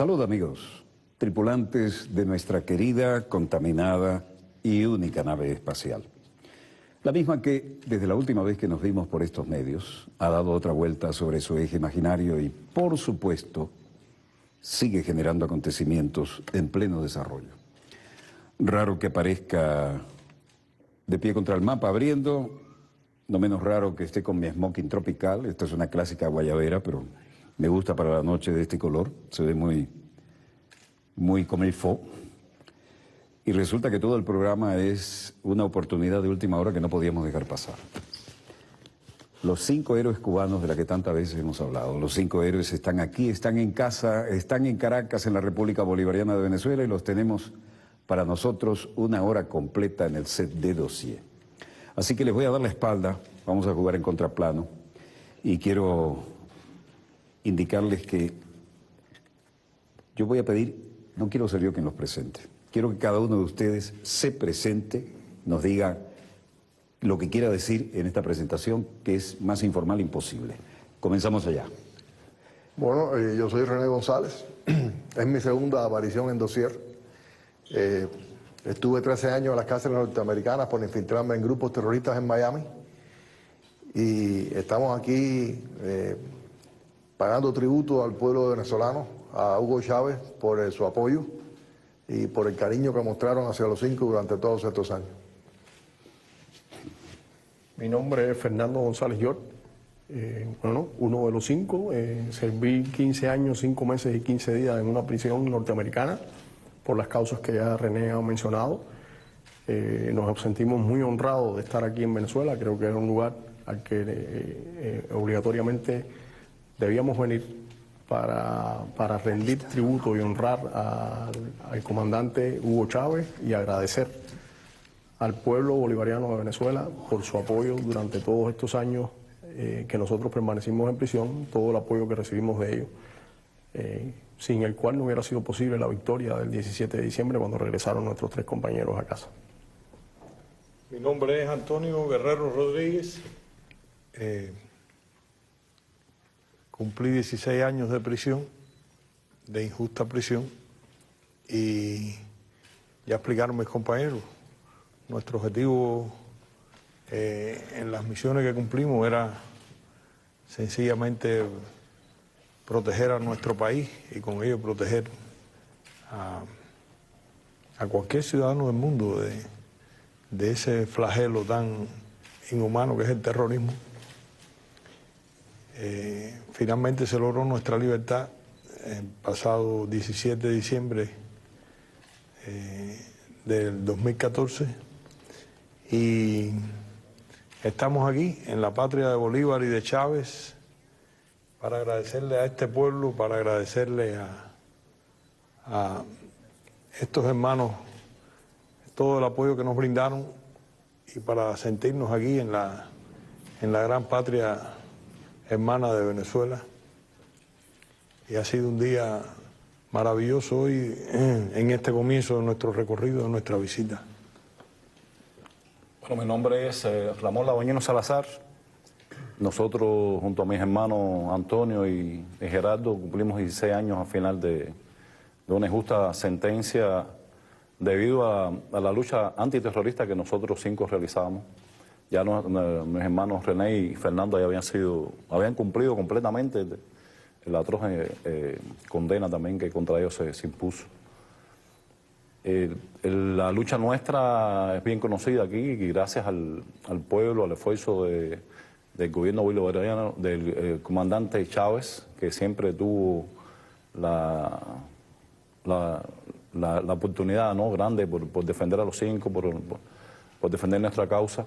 Salud amigos, tripulantes de nuestra querida, contaminada y única nave espacial. La misma que, desde la última vez que nos vimos por estos medios, ha dado otra vuelta sobre su eje imaginario y, por supuesto, sigue generando acontecimientos en pleno desarrollo. Raro que aparezca de pie contra el mapa abriendo, no menos raro que esté con mi smoking tropical. Esta es una clásica guayabera, pero me gusta para la noche de este color, se ve muy comme il faut. Y resulta que todo el programa es una oportunidad de última hora que no podíamos dejar pasar. Los 5 héroes cubanos de la que tantas veces hemos hablado, los 5 héroes están aquí, están en casa, están en Caracas, en la República Bolivariana de Venezuela, y los tenemos para nosotros una hora completa en el set de Dossier. Así que les voy a dar la espalda, vamos a jugar en contraplano, y quiero indicarles que yo voy a pedir, no quiero ser yo quien los presente, quiero que cada uno de ustedes se presente, nos diga lo que quiera decir en esta presentación, que es más informal imposible. Comenzamos allá. Bueno, yo soy René González, es mi segunda aparición en Dossier. Estuve 13 años en las cárceles norteamericanas por infiltrarme en grupos terroristas en Miami, y estamos aquí pagando tributo al pueblo venezolano, a Hugo Chávez, por su apoyo y por el cariño que mostraron hacia los 5 durante todos estos años. Mi nombre es Fernando González York, uno de los 5. Serví 15 años, 5 meses y 15 días en una prisión norteamericana por las causas que ya René ha mencionado. Nos sentimos muy honrados de estar aquí en Venezuela. Creo que era un lugar al que obligatoriamente debíamos venir para rendir tributo y honrar al comandante Hugo Chávez y agradecer al pueblo bolivariano de Venezuela por su apoyo durante todos estos años que nosotros permanecimos en prisión, todo el apoyo que recibimos de ellos, sin el cual no hubiera sido posible la victoria del 17 de diciembre cuando regresaron nuestros 3 compañeros a casa. Mi nombre es Antonio Guerrero Rodríguez. Cumplí 16 años de prisión, de injusta prisión, y ya explicaron mis compañeros, nuestro objetivo en las misiones que cumplimos era sencillamente proteger a nuestro país y con ello proteger a cualquier ciudadano del mundo de ese flagelo tan inhumano que es el terrorismo. Finalmente se logró nuestra libertad el pasado 17 de diciembre del 2014 y estamos aquí en la patria de Bolívar y de Chávez para agradecerle a este pueblo, para agradecerle a estos hermanos todo el apoyo que nos brindaron y para sentirnos aquí en la gran patria hermana de Venezuela. Y ha sido un día maravilloso hoy en este comienzo de nuestro recorrido, de nuestra visita. Bueno, mi nombre es Ramón Labañino Salazar. Nosotros, junto a mis hermanos Antonio y Gerardo, cumplimos 16 años al final de una injusta sentencia debido a la lucha antiterrorista que nosotros 5 realizábamos. Ya mis hermanos René y Fernando ya habían cumplido completamente la atroz condena también que contra ellos se impuso. La lucha nuestra es bien conocida aquí y gracias al pueblo, al esfuerzo del gobierno bolivariano, del comandante Chávez, que siempre tuvo la oportunidad, ¿no?, grande por defender a los 5, por defender nuestra causa.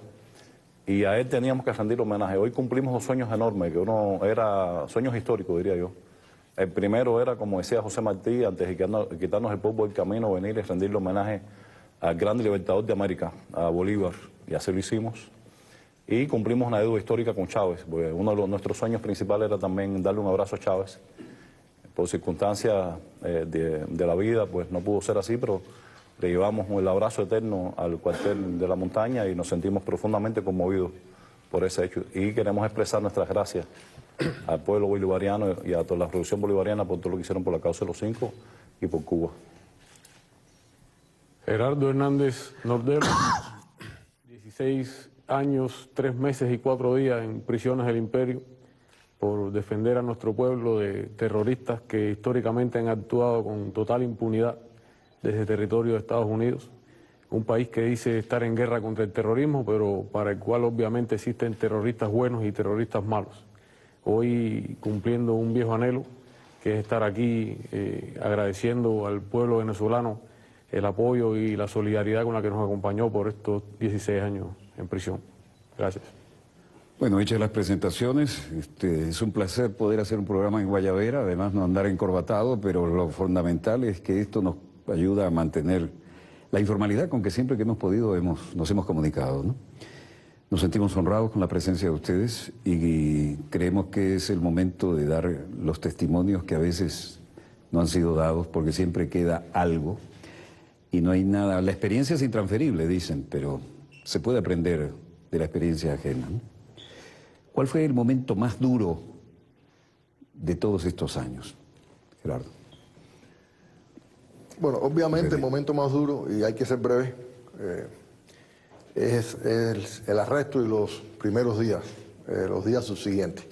Y a él teníamos que rendir homenaje. Hoy cumplimos 2 sueños enormes, que uno era sueños históricos, diría yo. El primero era, como decía José Martí, antes de quitarnos el polvo del camino, venir y rendirle homenaje al gran libertador de América, a Bolívar, y así lo hicimos. y cumplimos una deuda histórica con Chávez, porque uno de nuestros sueños principales era también darle un abrazo a Chávez. Por circunstancias de la vida, pues no pudo ser así, pero le llevamos el abrazo eterno al cuartel de la montaña y nos sentimos profundamente conmovidos por ese hecho. Y queremos expresar nuestras gracias al pueblo bolivariano y a toda la revolución bolivariana por todo lo que hicieron por la causa de los 5 y por Cuba. Gerardo Hernández Nordero, 16 años, 3 meses y 4 días en prisiones del Imperio por defender a nuestro pueblo de terroristas que históricamente han actuado con total impunidad desde el territorio de Estados Unidos, un país que dice estar en guerra contra el terrorismo, pero para el cual obviamente existen terroristas buenos y terroristas malos. Hoy cumpliendo un viejo anhelo, que es estar aquí agradeciendo al pueblo venezolano el apoyo y la solidaridad con la que nos acompañó por estos 16 años en prisión. Gracias. Bueno, hechas las presentaciones, es un placer poder hacer un programa en Guayabera, además no andar encorbatado, pero lo fundamental es que esto nos ayuda a mantener la informalidad con que siempre que hemos podido nos hemos comunicado, ¿no? Nos sentimos honrados con la presencia de ustedes y creemos que es el momento de dar los testimonios que a veces no han sido dados porque siempre queda algo y no hay nada. La experiencia es intransferible, dicen, pero se puede aprender de la experiencia ajena, ¿no? ¿Cuál fue el momento más duro de todos estos años, Gerardo? Bueno, obviamente el momento más duro, y hay que ser breve, es el arresto y los primeros días, los días subsiguientes.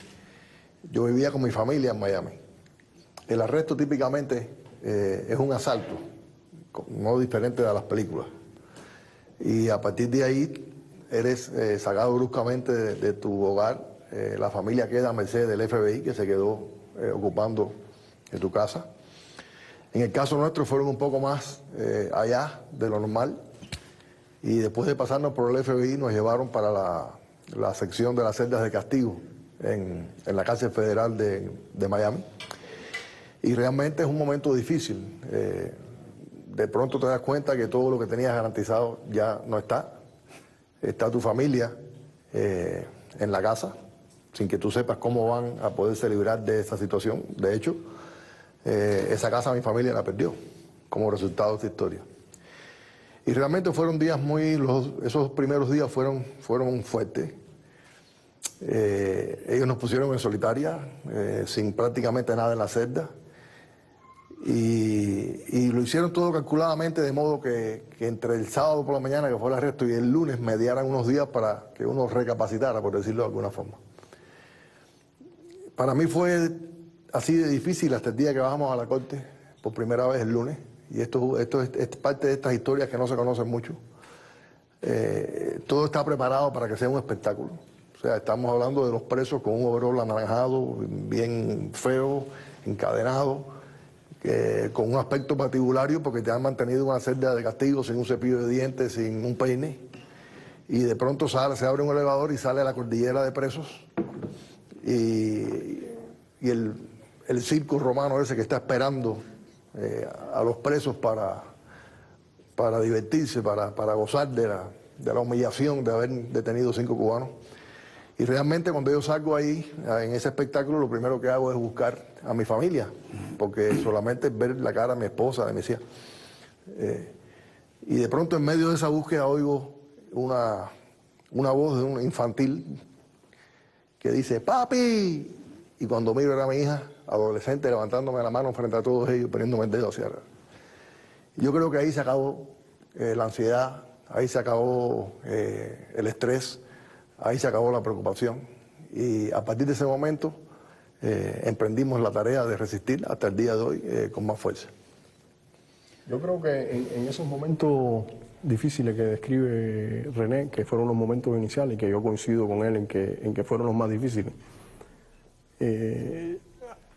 Yo vivía con mi familia en Miami. El arresto típicamente es un asalto, no diferente de las películas. Y a partir de ahí eres sacado bruscamente de tu hogar. La familia queda a merced del FBI, que se quedó ocupando tu casa. En el caso nuestro fueron un poco más allá de lo normal y después de pasarnos por el FBI nos llevaron para la sección de las celdas de castigo en la cárcel federal de Miami. Y realmente es un momento difícil. De pronto te das cuenta que todo lo que tenías garantizado ya no está. Está tu familia en la casa, sin que tú sepas cómo van a poderse librar de esa situación. De hecho, esa casa mi familia la perdió como resultado de esta historia. Y realmente fueron días esos primeros días fueron fuertes. Ellos nos pusieron en solitaria, sin prácticamente nada en la celda. Y lo hicieron todo calculadamente, de modo que entre el sábado por la mañana, que fue el arresto, y el lunes mediaran unos días para que uno recapacitara, por decirlo de alguna forma. Para mí fue así de difícil hasta el día que bajamos a la corte por primera vez el lunes, y esto es parte de estas historias que no se conocen mucho. Todo está preparado para que sea un espectáculo. O sea, estamos hablando de los presos con un overol anaranjado, bien feo, encadenado, con un aspecto patibulario porque te han mantenido en una celda de castigo sin un cepillo de dientes, sin un peine, y de pronto se abre un elevador y sale la cordillera de presos y el circo romano ese que está esperando a los presos para divertirse, para gozar de la humillación de haber detenido 5 cubanos. Y realmente cuando yo salgo ahí, en ese espectáculo, lo primero que hago es buscar a mi familia, porque solamente ver la cara de mi esposa, de mis hijas. Y de pronto en medio de esa búsqueda oigo una voz de un infantil que dice, ¡papi! Y cuando miro era mi hija, adolescente, levantándome la mano frente a todos ellos, poniéndome el dedo hacia arriba. Yo creo que ahí se acabó la ansiedad, ahí se acabó el estrés, ahí se acabó la preocupación. Y a partir de ese momento emprendimos la tarea de resistir hasta el día de hoy con más fuerza. Yo creo que en esos momentos difíciles que describe René, que fueron los momentos iniciales, y que yo coincido con él en que fueron los más difíciles,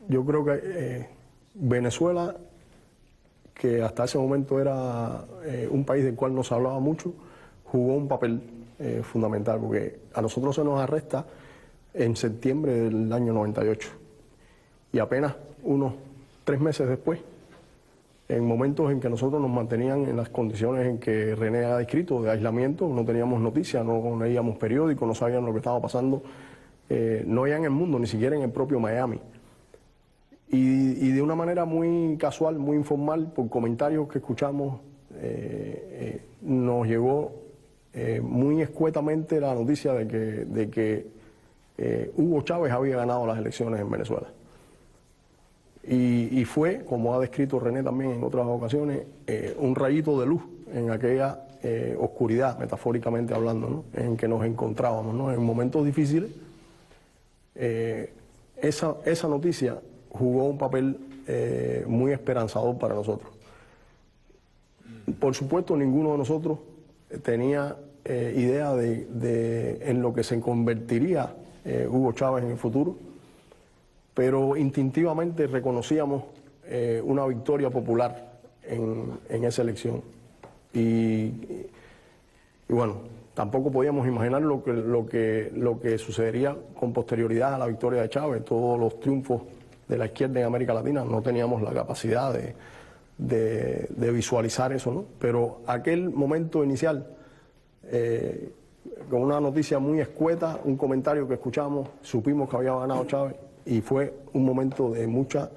yo creo que Venezuela, que hasta ese momento era un país del cual no se hablaba mucho, jugó un papel fundamental, porque a nosotros se nos arresta en septiembre del año 98 y apenas unos 3 meses después en momentos en que nosotros nos mantenían en las condiciones en que René ha descrito, de aislamiento, no teníamos noticias, no leíamos periódicos, no sabíamos lo que estaba pasando, no ya en el mundo, ni siquiera en el propio Miami. Y de una manera muy casual, muy informal, por comentarios que escuchamos, nos llegó muy escuetamente la noticia de que Hugo Chávez había ganado las elecciones en Venezuela. Y fue, como ha descrito René también en otras ocasiones, un rayito de luz en aquella oscuridad, metafóricamente hablando, ¿no?, en que nos encontrábamos, ¿no?, en momentos difíciles. Esa noticia jugó un papel muy esperanzador para nosotros. Por supuesto, ninguno de nosotros tenía idea en lo que se convertiría Hugo Chávez en el futuro, pero instintivamente reconocíamos una victoria popular en esa elección. Y bueno, tampoco podíamos imaginar lo que sucedería con posterioridad a la victoria de Chávez, todos los triunfos de la izquierda en América Latina. No teníamos la capacidad de visualizar eso, ¿no? Pero aquel momento inicial, con una noticia muy escueta, un comentario que escuchamos, supimos que había ganado Chávez, y fue un momento de mucha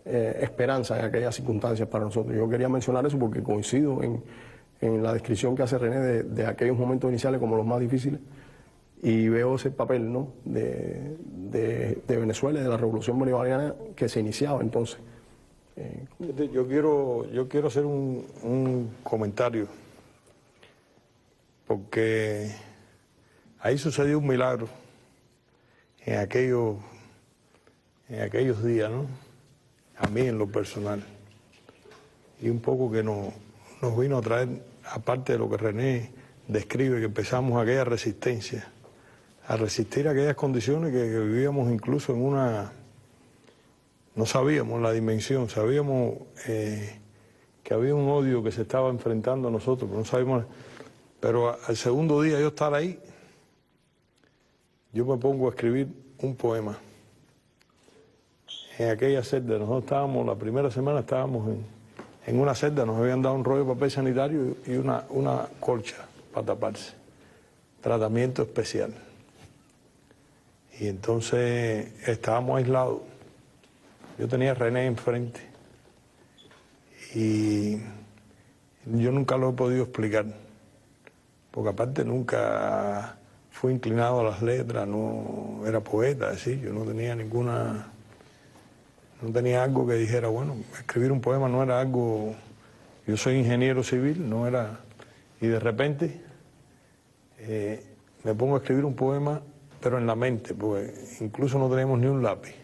esperanza en aquellas circunstancias para nosotros. Yo quería mencionar eso porque coincido en la descripción que hace René de aquellos momentos iniciales como los más difíciles, y veo ese papel, ¿no?, de Venezuela y de la revolución bolivariana que se iniciaba entonces. Yo quiero hacer un comentario, porque ahí sucedió un milagro en aquellos días, ¿no?, a mí en lo personal, y un poco que nos vino a traer, aparte de lo que René describe, que empezamos aquella resistencia, a resistir aquellas condiciones que vivíamos incluso en una... No sabíamos la dimensión, sabíamos que había un odio que se estaba enfrentando a nosotros, pero no sabíamos... Pero al segundo día yo estar ahí, yo me pongo a escribir un poema. En aquella celda, nosotros estábamos, la primera semana estábamos en una celda, nos habían dado un rollo de papel sanitario y una colcha para taparse. Tratamiento especial. Y entonces estábamos aislados. Yo tenía a René enfrente. Y yo nunca lo he podido explicar. Porque aparte nunca fui inclinado a las letras, no era poeta, así, yo no tenía no tenía algo que dijera, bueno, escribir un poema no era algo, yo soy ingeniero civil, no era, y de repente me pongo a escribir un poema, pero en la mente, porque incluso no teníamos ni un lápiz,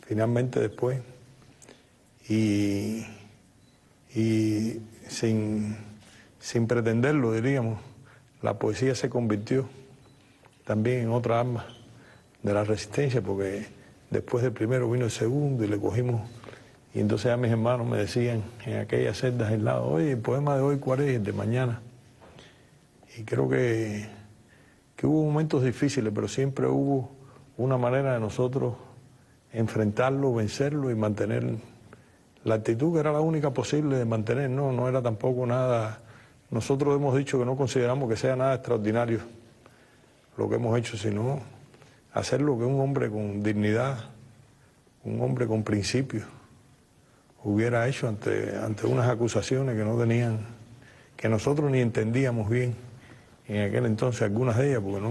finalmente después, y sin pretenderlo, diríamos, la poesía se convirtió también en otra arma de la resistencia, porque después del primero vino el segundo y le cogimos, y entonces a mis hermanos me decían en aquellas celdas aisladas, oye, el poema de hoy, ¿cuál es? El de mañana. Y creo que hubo momentos difíciles, pero siempre hubo una manera de nosotros enfrentarlo, vencerlo y mantener la actitud que era la única posible de mantener, no era tampoco nada. Nosotros hemos dicho que no consideramos que sea nada extraordinario lo que hemos hecho, sino hacer lo que un hombre con dignidad, un hombre con principios, hubiera hecho ante unas acusaciones que no tenían, que nosotros ni entendíamos bien en aquel entonces, algunas de ellas, porque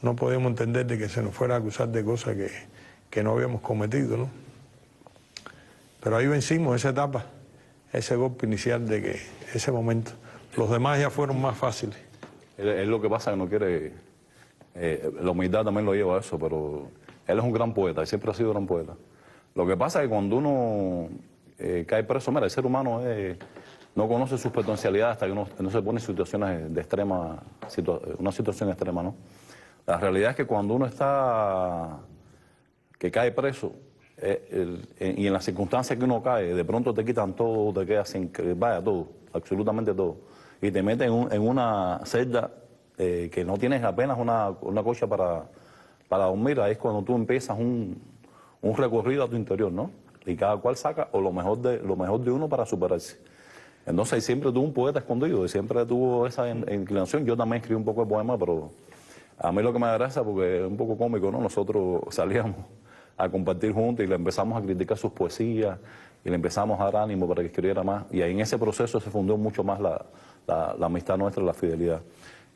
no podíamos entender de que se nos fuera a acusar de cosas que no habíamos cometido, ¿no? Pero ahí vencimos esa etapa, ese golpe inicial de que ese momento. Los demás ya fueron más fáciles. Es lo que pasa, que no quiere... la humildad también lo lleva a eso, pero él es un gran poeta, y siempre ha sido un gran poeta. Lo que pasa es que cuando uno cae preso, mira, el ser humano no conoce sus potencialidades hasta que no se pone en situaciones de extrema, una situación extrema, ¿no? La realidad es que cuando uno que cae preso, y en las circunstancias que uno cae, de pronto te quitan todo, te quedas sin, vaya, todo, absolutamente todo, y te meten en una celda que no tienes apenas una colcha para dormir. Ahí es cuando tú empiezas un recorrido a tu interior, ¿no? y cada cual saca o lo mejor de uno para superarse. Entonces siempre tuvo un poeta escondido y siempre tuvo esa inclinación. Yo también escribí un poco de poema, pero a mí lo que me da gracia, porque es un poco cómico, ¿no? Nosotros salíamos a compartir juntos y le empezamos a criticar sus poesías y le empezamos a dar ánimo para que escribiera más. Y ahí en ese proceso se fundó mucho más la amistad nuestra, la fidelidad.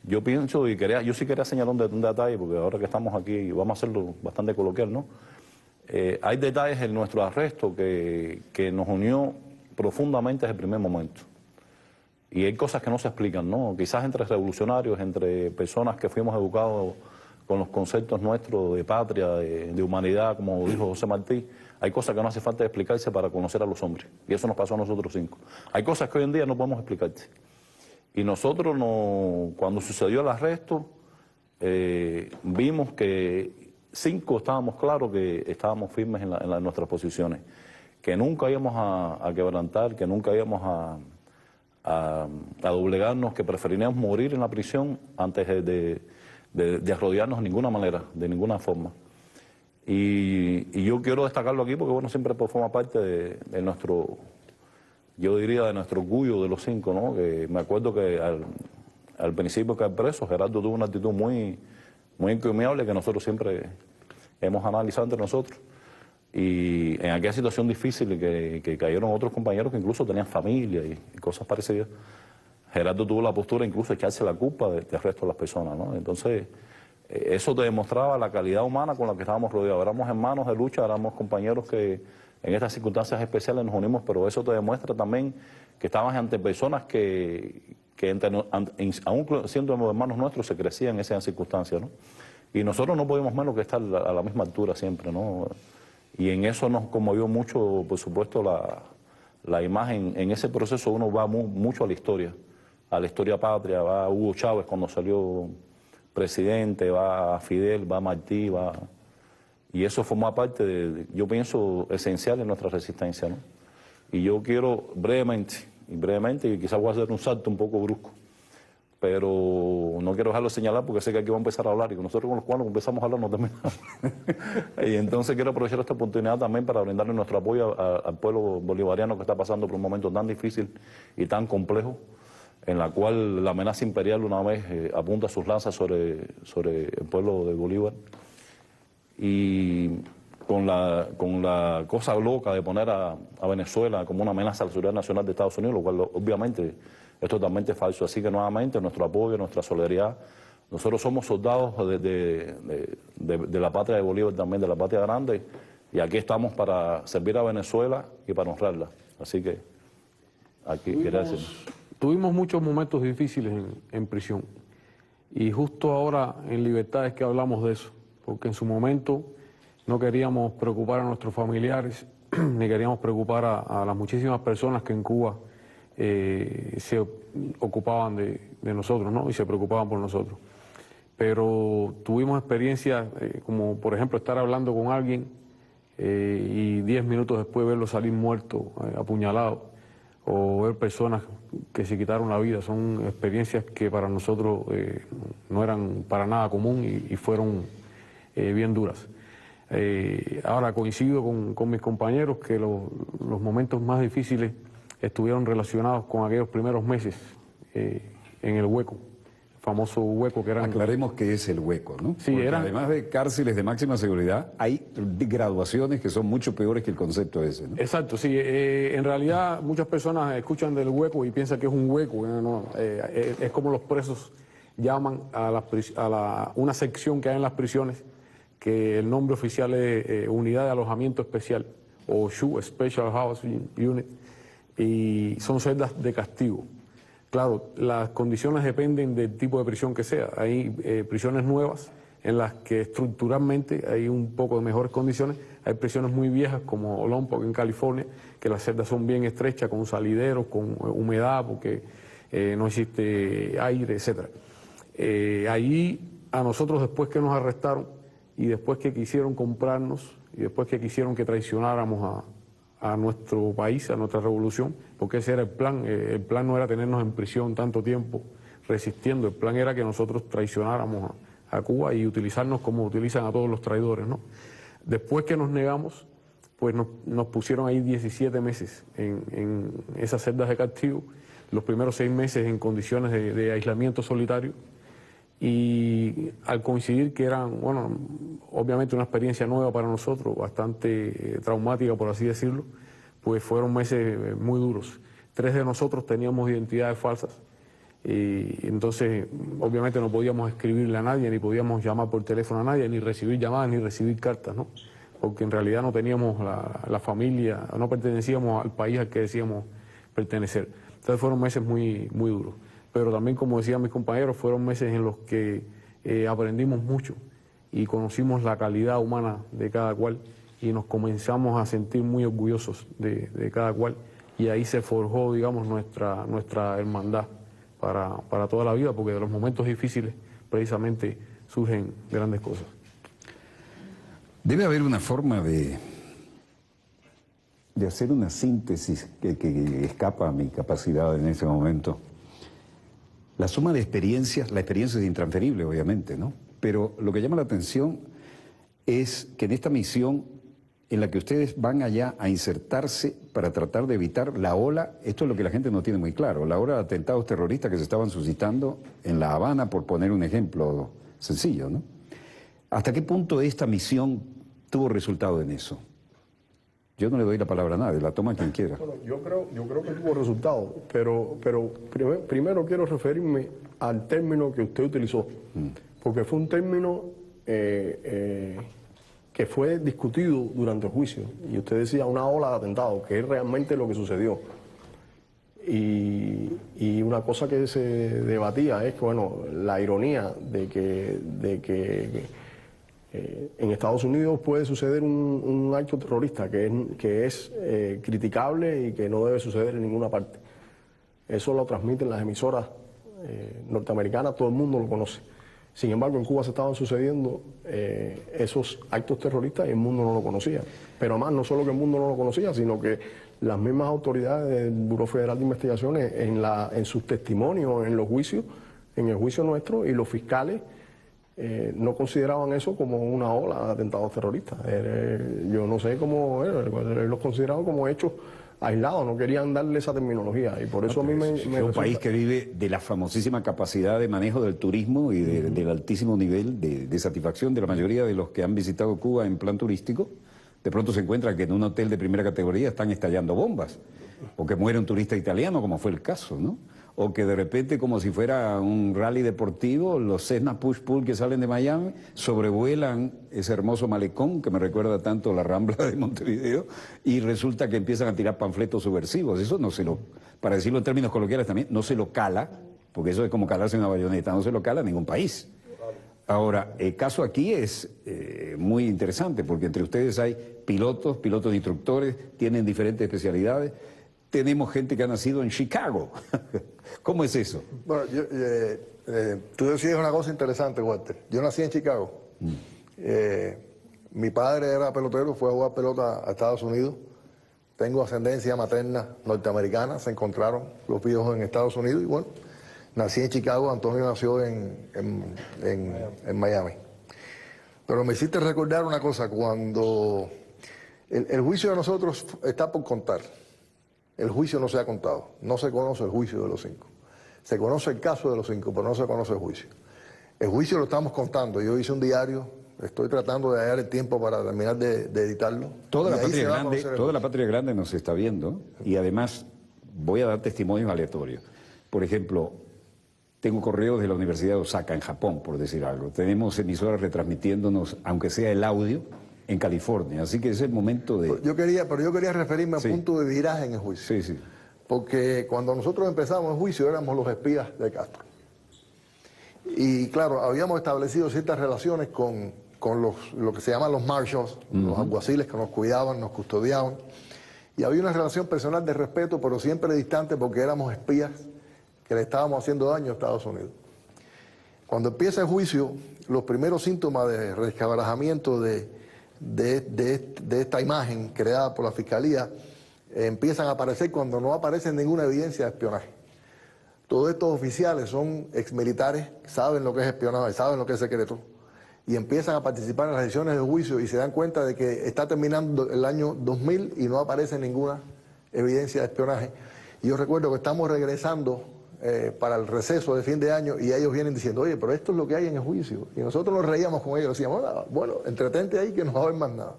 Yo pienso yo sí quería señalar un detalle, porque ahora que estamos aquí vamos a hacerlo bastante coloquial, ¿no? Hay detalles en nuestro arresto que nos unió profundamente desde el primer momento. Y hay cosas que no se explican, ¿no? Quizás entre revolucionarios, entre personas que fuimos educados con los conceptos nuestros de patria, de humanidad, como dijo José Martí, hay cosas que no hace falta explicarse para conocer a los hombres. Y eso nos pasó a nosotros 5. Hay cosas que hoy en día no podemos explicarte. Y nosotros, cuando sucedió el arresto, vimos que 5 estábamos claros que estábamos firmes en nuestras posiciones, que nunca íbamos a quebrantar, que nunca íbamos a doblegarnos, que preferiríamos morir en la prisión antes de arrodillarnos de ninguna manera, de ninguna forma. Y yo quiero destacarlo aquí porque, bueno, siempre forma parte de nuestro, yo diría, de nuestro orgullo de los 5, ¿no? Que me acuerdo que al principio que al preso, Gerardo tuvo una actitud muy encomiable que nosotros siempre hemos analizado entre nosotros. Y en aquella situación difícil que cayeron otros compañeros que incluso tenían familia y cosas parecidas, Gerardo tuvo la postura incluso de echarse la culpa del resto de las personas, ¿no? Entonces, eso te demostraba la calidad humana con la que estábamos rodeados. Éramos hermanos de lucha, éramos compañeros que en estas circunstancias especiales nos unimos, pero eso te demuestra también que estabas ante personas que aún siendo hermanos nuestros, se crecían en esas circunstancias, ¿no? Y nosotros no podíamos menos que estar a la misma altura siempre, ¿no? Y en eso nos conmovió mucho, por supuesto, la imagen. En ese proceso uno va mucho a la historia patria, va a Hugo Chávez cuando salió presidente, va a Fidel, va a Martí, y eso formó parte yo pienso, esencial en nuestra resistencia, ¿no? Y yo quiero brevemente, y quizás voy a hacer un salto un poco brusco, pero no quiero dejarlo señalar porque sé que aquí vamos a empezar a hablar y nosotros con los cuales empezamos a hablar no terminamos. Y entonces quiero aprovechar esta oportunidad también para brindarle nuestro apoyo al pueblo bolivariano que está pasando por un momento tan difícil y tan complejo, en la cual la amenaza imperial una vez apunta sus lanzas sobre el pueblo de Bolívar. Y con la cosa loca de poner a Venezuela como una amenaza a la seguridad nacional de Estados Unidos, lo cual obviamente es totalmente falso. Así que nuevamente nuestro apoyo, nuestra solidaridad. Nosotros somos soldados de la patria de Bolívar, también de la patria grande, y aquí estamos para servir a Venezuela y para honrarla. Así que aquí gracias. Tuvimos muchos momentos difíciles en prisión y justo ahora en libertad es que hablamos de eso, porque en su momento no queríamos preocupar a nuestros familiares ni queríamos preocupar a las muchísimas personas que en Cuba se ocupaban de nosotros, ¿no? Y se preocupaban por nosotros. Pero tuvimos experiencias como por ejemplo estar hablando con alguien y 10 minutos después verlo salir muerto, apuñalado, o ver personas que se quitaron la vida. Son experiencias que para nosotros no eran para nada común y fueron bien duras. Ahora coincido con mis compañeros que los momentos más difíciles estuvieron relacionados con aquellos primeros meses en el Hueco, el famoso Hueco que eran... Aclaremos qué es el Hueco, ¿no? Sí, porque además de cárceles de máxima seguridad, hay graduaciones que son mucho peores que el concepto ese, ¿no? Exacto, sí. En realidad muchas personas escuchan del Hueco y piensan que es un hueco. No, es como los presos llaman a una sección que hay en las prisiones, que el nombre oficial es Unidad de Alojamiento Especial, o SHU, Special Housing Unit, y son celdas de castigo. Claro, las condiciones dependen del tipo de prisión que sea. Hay prisiones nuevas en las que estructuralmente hay un poco de mejores condiciones. Hay prisiones muy viejas como Lompoc en California, que las celdas son bien estrechas, con salideros, con humedad, porque no existe aire, etc. Ahí a nosotros, después que nos arrestaron y después que quisieron comprarnos y después que quisieron que traicionáramos a nuestro país, a nuestra revolución, porque ese era el plan. El plan no era tenernos en prisión tanto tiempo resistiendo, el plan era que nosotros traicionáramos a Cuba y utilizarnos como utilizan a todos los traidores, ¿no? Después que nos negamos, pues nos pusieron ahí 17 meses en esas celdas de castigo, los primeros 6 meses en condiciones de aislamiento solitario, y al coincidir que eran, bueno, obviamente una experiencia nueva para nosotros, bastante traumática por así decirlo, pues fueron meses muy duros. 3 de nosotros teníamos identidades falsas, y entonces obviamente no podíamos escribirle a nadie, ni podíamos llamar por teléfono a nadie, ni recibir llamadas, ni recibir cartas, ¿no? Porque en realidad no teníamos la familia, no pertenecíamos al país al que decíamos pertenecer. Entonces fueron meses muy, muy duros. Pero también, como decían mis compañeros, fueron meses en los que aprendimos mucho y conocimos la calidad humana de cada cual y nos comenzamos a sentir muy orgullosos de cada cual, y ahí se forjó, digamos, nuestra hermandad para toda la vida, porque de los momentos difíciles precisamente surgen grandes cosas. Debe haber una forma de hacer una síntesis que escapa a mi capacidad en ese momento. La suma de experiencias, la experiencia es intransferible, obviamente, ¿no? Pero lo que llama la atención es que en esta misión en la que ustedes van allá a insertarse para tratar de evitar la ola, esto es lo que la gente no tiene muy claro, la ola de atentados terroristas que se estaban suscitando en La Habana, por poner un ejemplo sencillo, ¿no? ¿Hasta qué punto esta misión tuvo resultado en eso? Yo no le doy la palabra a nadie, la toma quien quiera. Bueno, yo creo que tuvo resultados, pero primero quiero referirme al término que usted utilizó, porque fue un término que fue discutido durante el juicio, y usted decía una ola de atentados, que es realmente lo que sucedió. Y una cosa que se debatía es que, bueno, la ironía de que en Estados Unidos puede suceder un acto terrorista que es criticable y que no debe suceder en ninguna parte. Eso lo transmiten las emisoras norteamericanas, todo el mundo lo conoce. Sin embargo, en Cuba se estaban sucediendo esos actos terroristas y el mundo no lo conocía. Pero además, no solo que el mundo no lo conocía, sino que las mismas autoridades del Buró Federal de Investigaciones en sus testimonios, en los juicios, en el juicio nuestro, y los fiscales no consideraban eso como una ola de atentados terroristas. Yo no sé cómo los consideraban como hechos aislados, no querían darle esa terminología, y por eso a mí me es un país que vive de la famosísima capacidad de manejo del turismo y del altísimo nivel de satisfacción de la mayoría de los que han visitado Cuba en plan turístico. De pronto se encuentra que en un hotel de primera categoría están estallando bombas, o que muere un turista italiano, como fue el caso, ¿no? O que de repente, como si fuera un rally deportivo, los Cessna Push-Pull que salen de Miami sobrevuelan ese hermoso malecón que me recuerda tanto la Rambla de Montevideo, y resulta que empiezan a tirar panfletos subversivos. Eso no se lo, para decirlo en términos coloquiales también, no se lo cala, porque eso es como calarse una bayoneta, no se lo cala a ningún país. Ahora, el caso aquí es muy interesante, porque entre ustedes hay pilotos de instructores, tienen diferentes especialidades. Tenemos gente que ha nacido en Chicago. ¿Cómo es eso? Bueno, tú decías una cosa interesante, Walter. Yo nací en Chicago. Mi padre era pelotero, fue a jugar pelota a Estados Unidos. Tengo ascendencia materna norteamericana, se encontraron los viejos en Estados Unidos, y bueno, nací en Chicago, Antonio nació en Miami. Pero me hiciste recordar una cosa, cuando el juicio de nosotros está por contar. El juicio no se ha contado, no se conoce el juicio de los 5. Se conoce el caso de los 5, pero no se conoce el juicio. El juicio lo estamos contando, yo hice un diario, estoy tratando de hallar el tiempo para terminar de editarlo. Toda la patria grande nos está viendo, y además voy a dar testimonios aleatorios. Por ejemplo, tengo correos de la Universidad de Osaka, en Japón, por decir algo. Tenemos emisoras retransmitiéndonos, aunque sea el audio, en California, así que es el momento de... Yo quería referirme al punto de viraje en el juicio. Sí. Porque cuando nosotros empezamos el juicio éramos los espías de Castro. Y claro, habíamos establecido ciertas relaciones con lo que se llaman los marshals, los alguaciles que nos cuidaban, nos custodiaban. Y había una relación personal de respeto, pero siempre distante, porque éramos espías que le estábamos haciendo daño a Estados Unidos. Cuando empieza el juicio, los primeros síntomas de resquebrajamiento de esta imagen creada por la Fiscalía empiezan a aparecer cuando no aparece ninguna evidencia de espionaje. Todos estos oficiales son exmilitares, saben lo que es espionaje, saben lo que es secreto, y empiezan a participar en las sesiones de juicio y se dan cuenta de que está terminando el año 2000 y no aparece ninguna evidencia de espionaje. Y yo recuerdo que estamos regresando para el receso de fin de año y ellos vienen diciendo, oye, pero esto es lo que hay en el juicio. Y nosotros nos reíamos con ellos, decíamos, bueno, entretente ahí que no va a haber más nada.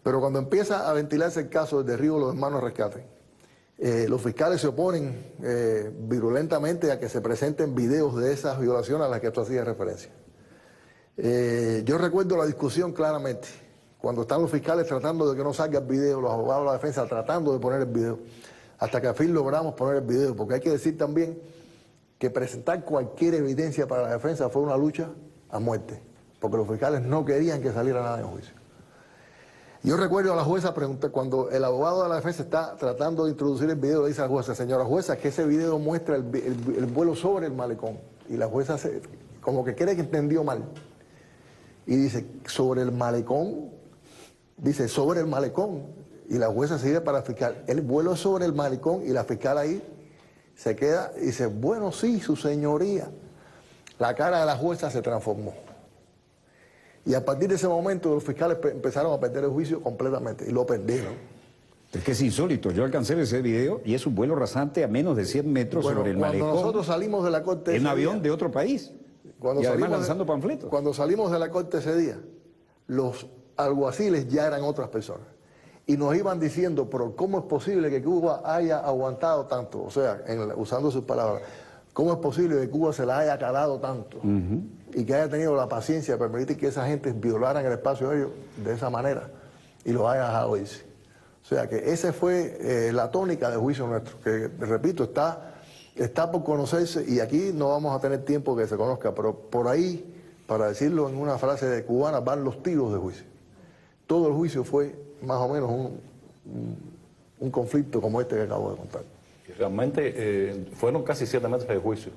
Pero cuando empieza a ventilarse el caso del derribo de los hermanos Rescate, los fiscales se oponen virulentamente a que se presenten videos de esas violaciones a las que tú hacías referencia. Yo recuerdo la discusión claramente, cuando están los fiscales tratando de que no salga el video, los abogados de la defensa tratando de poner el video, hasta que al fin logramos poner el video, porque hay que decir también que presentar cualquier evidencia para la defensa fue una lucha a muerte, porque los fiscales no querían que saliera nada en juicio. Yo recuerdo a la jueza preguntar, cuando el abogado de la defensa está tratando de introducir el video, le dice a la jueza, señora jueza, que ese video muestra el vuelo sobre el malecón. Y la jueza como que cree que entendió mal. Y dice, sobre el malecón, dice, sobre el malecón. Y la jueza sigue para el fiscal. El vuelo es sobre el malecón y la fiscal ahí se queda y dice, bueno, sí, su señoría. La cara de la jueza se transformó. Y a partir de ese momento los fiscales empezaron a perder el juicio completamente y lo perdieron. Es que es insólito, yo alcancé ese video y es un vuelo rasante a menos de 100 metros sobre el malecón. Cuando nosotros salimos de la corte en un avión de otro país y además lanzando panfletos. Cuando salimos de la corte ese día, los alguaciles ya eran otras personas. Y nos iban diciendo, pero ¿cómo es posible que Cuba haya aguantado tanto? O sea, usando sus palabras, ¿cómo es posible que Cuba se la haya calado tanto? Y que haya tenido la paciencia de permitir que esa gente violaran el espacio aéreo de esa manera y lo haya dejado irse. O sea que esa fue la tónica del juicio nuestro, que repito, está por conocerse y aquí no vamos a tener tiempo que se conozca, pero por ahí, para decirlo en una frase de cubana, van los tiros de juicio. Todo el juicio fue más o menos un conflicto como este que acabo de contar. Y realmente fueron casi 7 meses de juicio.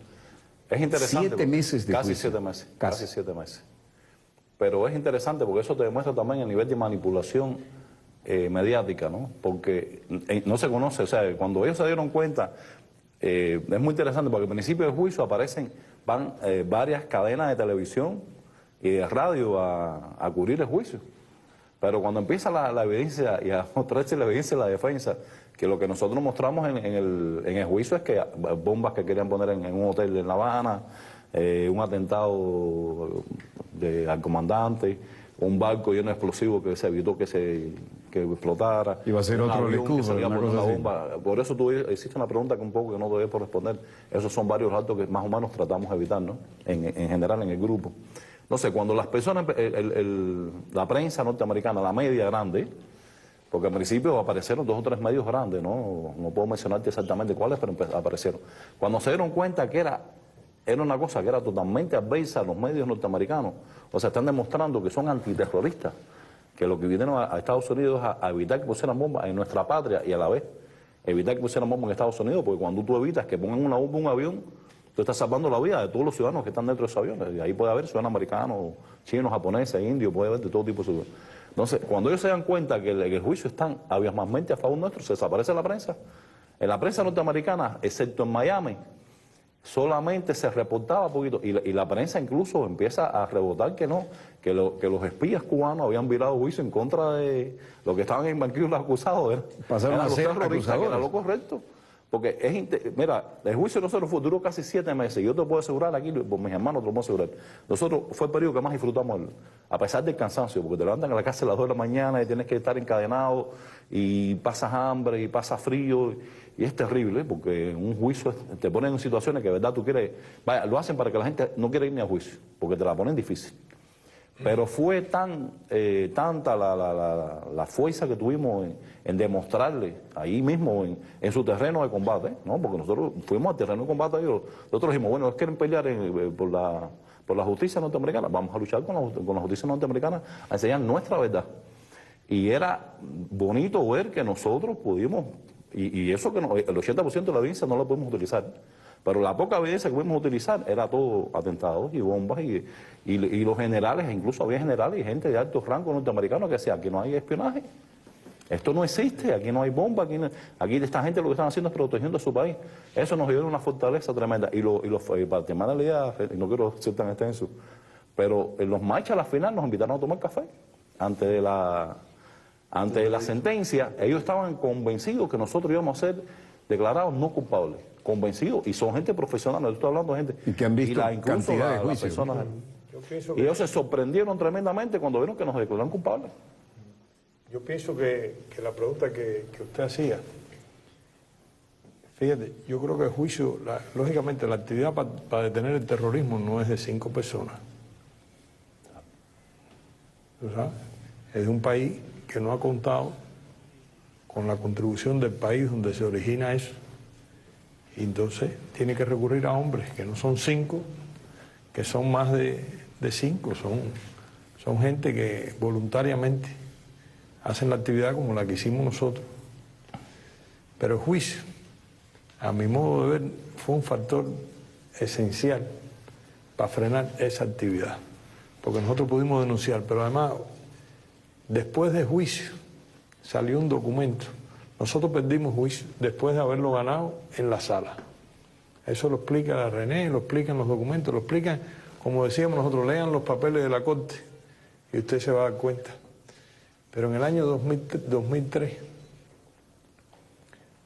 Es interesante. 7 meses de casi juicio. 7 meses. Casi 7 meses. Pero es interesante porque eso te demuestra también el nivel de manipulación mediática, ¿no? Porque no se conoce, o sea, cuando ellos se dieron cuenta, es muy interesante porque al principio del juicio van varias cadenas de televisión y de radio a cubrir el juicio. Pero cuando empieza la evidencia y a mostrarse la evidencia de la defensa, que lo que nosotros mostramos en el juicio es que bombas que querían poner en un hotel en La Habana, un atentado al comandante, un barco lleno de explosivos que se evitó que explotara. Iba a ser otro Lecube, una cosa así. bomba. Por eso tú hiciste una pregunta que un poco que no te debes por responder. Esos son varios actos que más o menos tratamos de evitar, ¿no? En general en el grupo. No sé, cuando las personas, la prensa norteamericana, la media grande, porque al principio aparecieron 2 o 3 medios grandes, no puedo mencionarte exactamente cuáles, pero aparecieron. Cuando se dieron cuenta que era una cosa que era totalmente adversa a los medios norteamericanos, o sea, están demostrando que son antiterroristas, que lo que vinieron a Estados Unidos a evitar que pusieran bombas en nuestra patria y a la vez evitar que pusieran bombas en Estados Unidos, porque cuando tú evitas que pongan una bomba en un avión, tú estás salvando la vida de todos los ciudadanos que están dentro de esos aviones. Y ahí puede haber ciudadanos americanos, chinos, japoneses, indios, puede haber de todo tipo de ciudadanos. Entonces, cuando ellos se dan cuenta que el juicio están abismalmente a favor nuestro, se desaparece la prensa. En la prensa norteamericana, excepto en Miami, solamente se reportaba poquito. Y la prensa incluso empieza a rebotar que no, que los espías cubanos habían virado juicio en contra de los que estaban en banquillos los acusados. Pasaron a ser acusadores. Que era lo correcto. Porque mira, el juicio de nosotros duró casi 7 meses. Y yo te puedo asegurar aquí, por mis hermanos te lo puedo asegurar. Nosotros fue el periodo que más disfrutamos, a pesar del cansancio, porque te levantan a la casa a las 2 de la mañana y tienes que estar encadenado y pasas hambre y pasas frío. Y es terrible, porque un juicio te ponen en situaciones que de verdad tú quieres. Vaya, lo hacen para que la gente no quiera ir ni a juicio, porque te la ponen difícil. Pero fue tanta la fuerza que tuvimos en demostrarle ahí mismo en su terreno de combate, ¿no? Porque nosotros fuimos al terreno de combate y nosotros dijimos, bueno, quieren pelear por la justicia norteamericana, vamos a luchar con la justicia norteamericana a enseñar nuestra verdad. Y era bonito ver que nosotros pudimos, y eso que el 80% de la evidencia no la podemos utilizar. Pero la poca evidencia que pudimos utilizar era todo atentados y bombas y los generales, incluso había generales y gente de alto rango norteamericano que decía, aquí no hay espionaje, esto no existe, aquí no hay bomba, aquí esta gente lo que están haciendo es protegiendo a su país. Eso nos dio una fortaleza tremenda. Y para terminar la idea, y no quiero ser tan extenso, Pero en los marchas a la final nos invitaron a tomar café antes de la sentencia. Ellos estaban convencidos que nosotros íbamos a ser declarados no culpables, convencidos, y son gente profesional, no estoy hablando de gente y que han visto cantidad de juicios. Y ellos se sorprendieron tremendamente cuando vieron que nos declararon culpables. Yo pienso que la pregunta que usted hacía, fíjate, yo creo que el juicio, lógicamente la actividad para detener el terrorismo no es de 5 personas. ¿Tú sabes? Es de un país que no ha contado con la contribución del país donde se origina eso. Y entonces tiene que recurrir a hombres que no son 5, que son más de 5, son gente que voluntariamente hacen la actividad como la que hicimos nosotros. Pero el juicio, a mi modo de ver, fue un factor esencial para frenar esa actividad. Porque nosotros pudimos denunciar, pero además, después del juicio, salió un documento. Nosotros perdimos juicio después de haberlo ganado en la sala. Eso lo explica la René, lo explican los documentos, lo explican, como decíamos nosotros, lean los papeles de la Corte y usted se va a dar cuenta. Pero en el año 2003,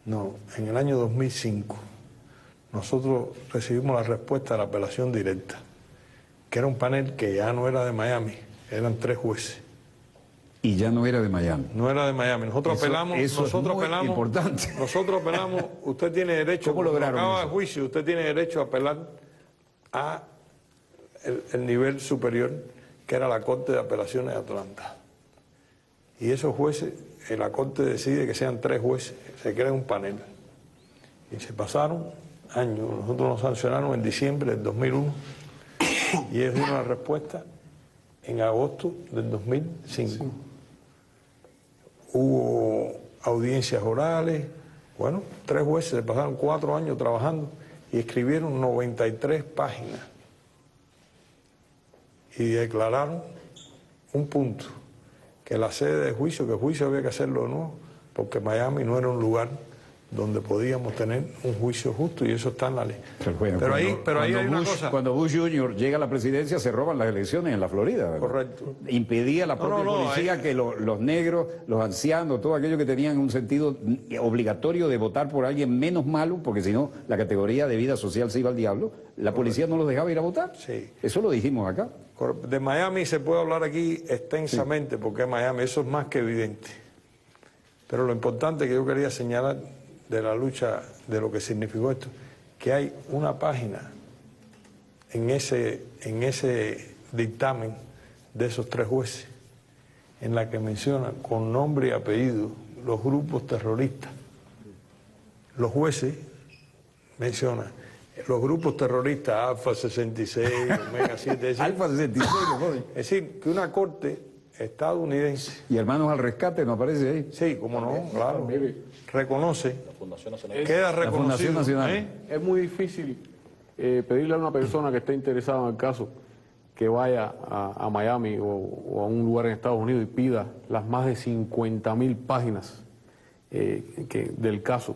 no, en el año 2005, nosotros recibimos la respuesta de la apelación directa, que era un panel que ya no era de Miami, eran 3 jueces. Y ya no era de Miami. No era de Miami. Nosotros apelamos, importante. Nosotros apelamos, usted tiene derecho, ¿cómo lograron acaba eso? el juicio, usted tiene derecho a apelar a el nivel superior, que era la Corte de Apelaciones de Atlanta. Y esos jueces, la Corte decide que sean 3 jueces, se crea un panel. Y se pasaron años, nosotros nos sancionaron en diciembre del 2001 y ellos dieron la respuesta en agosto del 2005. Hubo audiencias orales, bueno, 3 jueces se pasaron 4 años trabajando y escribieron 93 páginas y declararon un punto, que la sede de juicio, que el juicio había que hacerlo o no, porque Miami no era un lugar donde podíamos tener un juicio justo, y eso está en la ley. Pero ahí hay una cosa. Cuando Bush Jr. llega a la presidencia, se roban las elecciones en la Florida, ¿verdad? Correcto. Impedía a la propia policía que los negros, los ancianos, todos aquellos que tenían un sentido obligatorio de votar por alguien menos malo, porque si no, la categoría de vida social se iba al diablo, la policía no los dejaba ir a votar. Sí. Eso lo dijimos acá. De Miami se puede hablar aquí extensamente, porque Miami, eso es más que evidente. Pero lo importante que yo quería señalar de la lucha, de lo que significó esto, que hay una página en ese dictamen de esos 3 jueces en la que mencionan con nombre y apellido los grupos terroristas. Los jueces mencionan los grupos terroristas Alfa 66, Omega 7. Alfa 66, es decir, que una corte estadounidense. Y Hermanos al Rescate no aparece ahí. Sí, como no, claro. Reconoce. La Fundación Nacional. Queda reconocido. La Fundación Nacional. Es muy difícil pedirle a una persona que esté interesada en el caso que vaya a Miami o a un lugar en Estados Unidos y pida las más de 50.000 páginas del caso,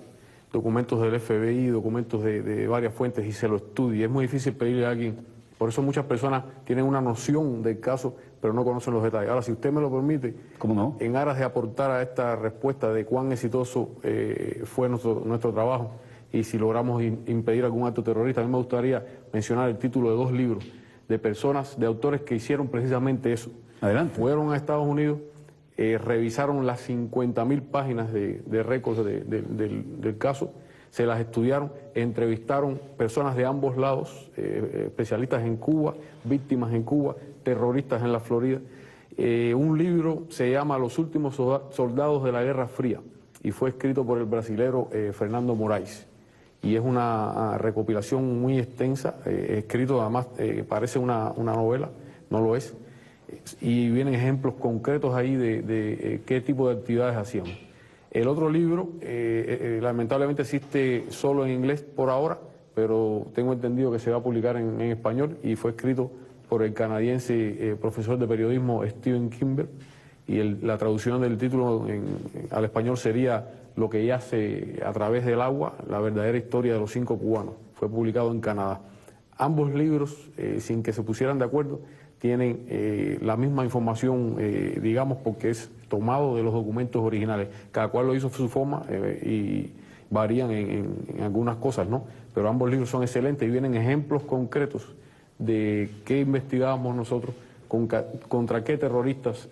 documentos del FBI, documentos de varias fuentes, y se lo estudie. Es muy difícil pedirle a alguien. Por eso muchas personas tienen una noción del caso, pero no conocen los detalles. Ahora, si usted me lo permite, ¿cómo no? En aras de aportar a esta respuesta de cuán exitoso fue nuestro trabajo y si logramos impedir algún acto terrorista, a mí me gustaría mencionar el título de 2 libros de personas, de autores que hicieron precisamente eso. Adelante. Fueron a Estados Unidos, revisaron las 50.000 páginas de récords del caso, se las estudiaron, entrevistaron personas de ambos lados, especialistas en Cuba, víctimas en Cuba, terroristas en la Florida. Un libro se llama Los últimos soldados de la Guerra Fría y fue escrito por el brasilero Fernando Moraes. Y es una recopilación muy extensa, escrito además, parece una novela, no lo es, y vienen ejemplos concretos ahí de qué tipo de actividades hacíamos. El otro libro, lamentablemente existe solo en inglés por ahora, pero tengo entendido que se va a publicar en español y fue escrito por el canadiense profesor de periodismo Steven Kimber, y la traducción del título al español sería Lo que yace a través del agua, la verdadera historia de los 5 cubanos. Fue publicado en Canadá. Ambos libros, sin que se pusieran de acuerdo, tienen la misma información, digamos, porque es tomado de los documentos originales. Cada cual lo hizo a su forma y varían en algunas cosas, ¿no? Pero ambos libros son excelentes y vienen ejemplos concretos de qué investigábamos nosotros, contra qué terroristas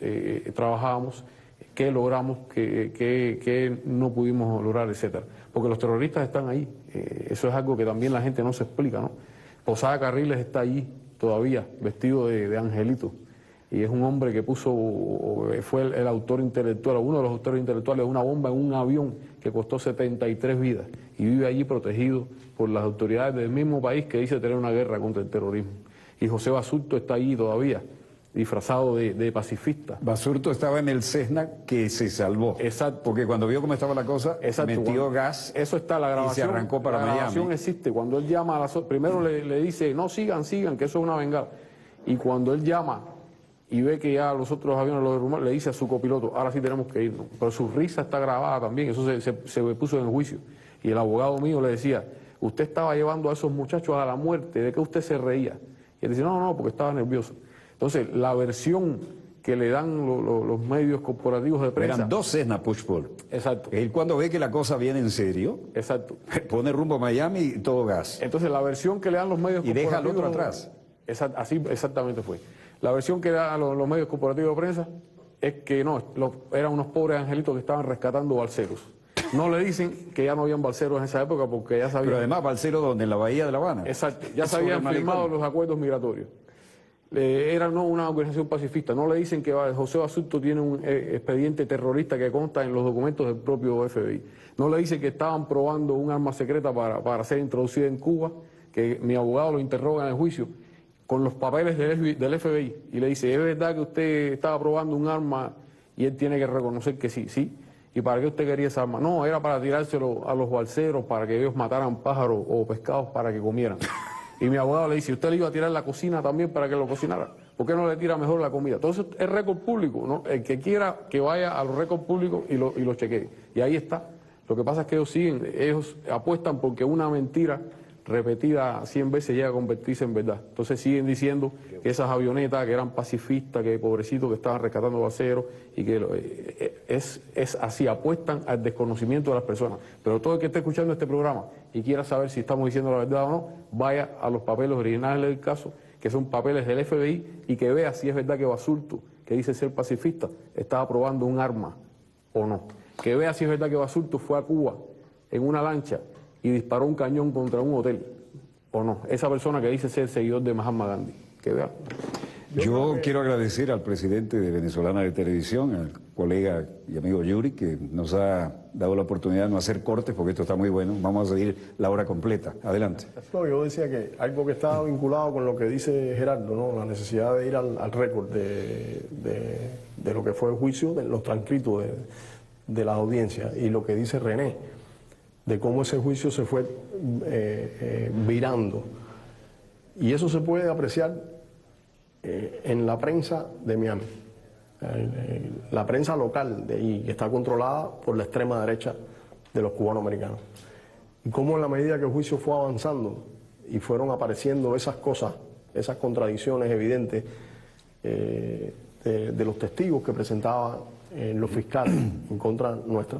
trabajábamos, qué logramos, qué no pudimos lograr, etcétera. Porque los terroristas están ahí, eso es algo que también la gente no se explica, ¿no? Posada Carriles está allí todavía, vestido de angelito, y es un hombre que fue el autor intelectual, uno de los autores intelectuales de una bomba en un avión que costó 73 vidas, y vive allí protegido por las autoridades del mismo país que dice tener una guerra contra el terrorismo. Y José Basurto está allí todavía, disfrazado de pacifista. Basurto estaba en el Cessna que se salvó. Exacto. Porque cuando vio cómo estaba la cosa, metió gas. Eso está, la grabación. Y se arrancó para Miami. La grabación existe. Cuando él llama primero le dice, no, sigan, que eso es una bengala. Y cuando él llama y ve que ya los otros aviones los derrumbaron, le dice a su copiloto, ahora sí tenemos que irnos. Pero su risa está grabada también, eso se puso en el juicio. Y el abogado mío le decía, usted estaba llevando a esos muchachos a la muerte, ¿de qué usted se reía? Y él dice, no, porque estaba nervioso. Entonces, la versión que le dan los medios corporativos de prensa... Eran dos Cessna Pushball. Exacto. Él cuando ve que la cosa viene en serio, exacto, pone rumbo a Miami y todo gas. Entonces, la versión que le dan los medios y corporativos... deja al otro atrás. Así exactamente fue. La versión que dan los medios corporativos de prensa es que no, eran unos pobres angelitos que estaban rescatando balseros. No le dicen que ya no habían balseros en esa época porque ya sabían... Pero además balseros donde, en la bahía de La Habana. Exacto, ya se habían firmado los acuerdos migratorios. Era no una organización pacifista. No le dicen que José Basurto tiene un expediente terrorista que consta en los documentos del propio FBI. No le dicen que estaban probando un arma secreta para ser introducida en Cuba, que mi abogado lo interroga en el juicio, con los papeles del FBI. Y le dice, ¿es verdad que usted estaba probando un arma? Y él tiene que reconocer que sí, sí. ¿Y para qué usted quería esa arma? No, era para tirárselo a los balseros, para que ellos mataran pájaros o pescados para que comieran. Y mi abogado le dice, ¿usted le iba a tirar la cocina también para que lo cocinara? ¿Por qué no le tira mejor la comida? Entonces es récord público, ¿no? El que quiera que vaya a los récords públicos y lo chequee. Y ahí está. Lo que pasa es que ellos apuestan porque una mentira repetida 100 veces llega a convertirse en verdad. Entonces siguen diciendo que esas avionetas que eran pacifistas, que pobrecitos que estaban rescatando balseros, y que es así, apuestan al desconocimiento de las personas. Pero todo el que esté escuchando este programa y quiera saber si estamos diciendo la verdad o no, vaya a los papeles originales del caso, que son papeles del FBI, y que vea si es verdad que Basurto, que dice ser pacifista, estaba probando un arma o no. Que vea si es verdad que Basurto fue a Cuba en una lancha y disparó un cañón contra un hotel, o no. Esa persona que dice ser seguidor de Mahatma Gandhi, que vea. Yo quiero agradecer al presidente de Venezolana de Televisión, al colega y amigo Yuri, que nos ha dado la oportunidad de no hacer cortes, porque esto está muy bueno. Vamos a seguir la hora completa. Adelante. No, yo decía que algo que está vinculado con lo que dice Gerardo, ¿no? La necesidad de ir al récord de lo que fue el juicio, de los transcritos de las audiencias, y lo que dice René, de cómo ese juicio se fue virando. Y eso se puede apreciar en la prensa de Miami, la prensa local de ahí, que está controlada por la extrema derecha de los cubanoamericanos. Y cómo en la medida que el juicio fue avanzando y fueron apareciendo esas cosas, esas contradicciones evidentes de los testigos que presentaban los fiscales en contra nuestra,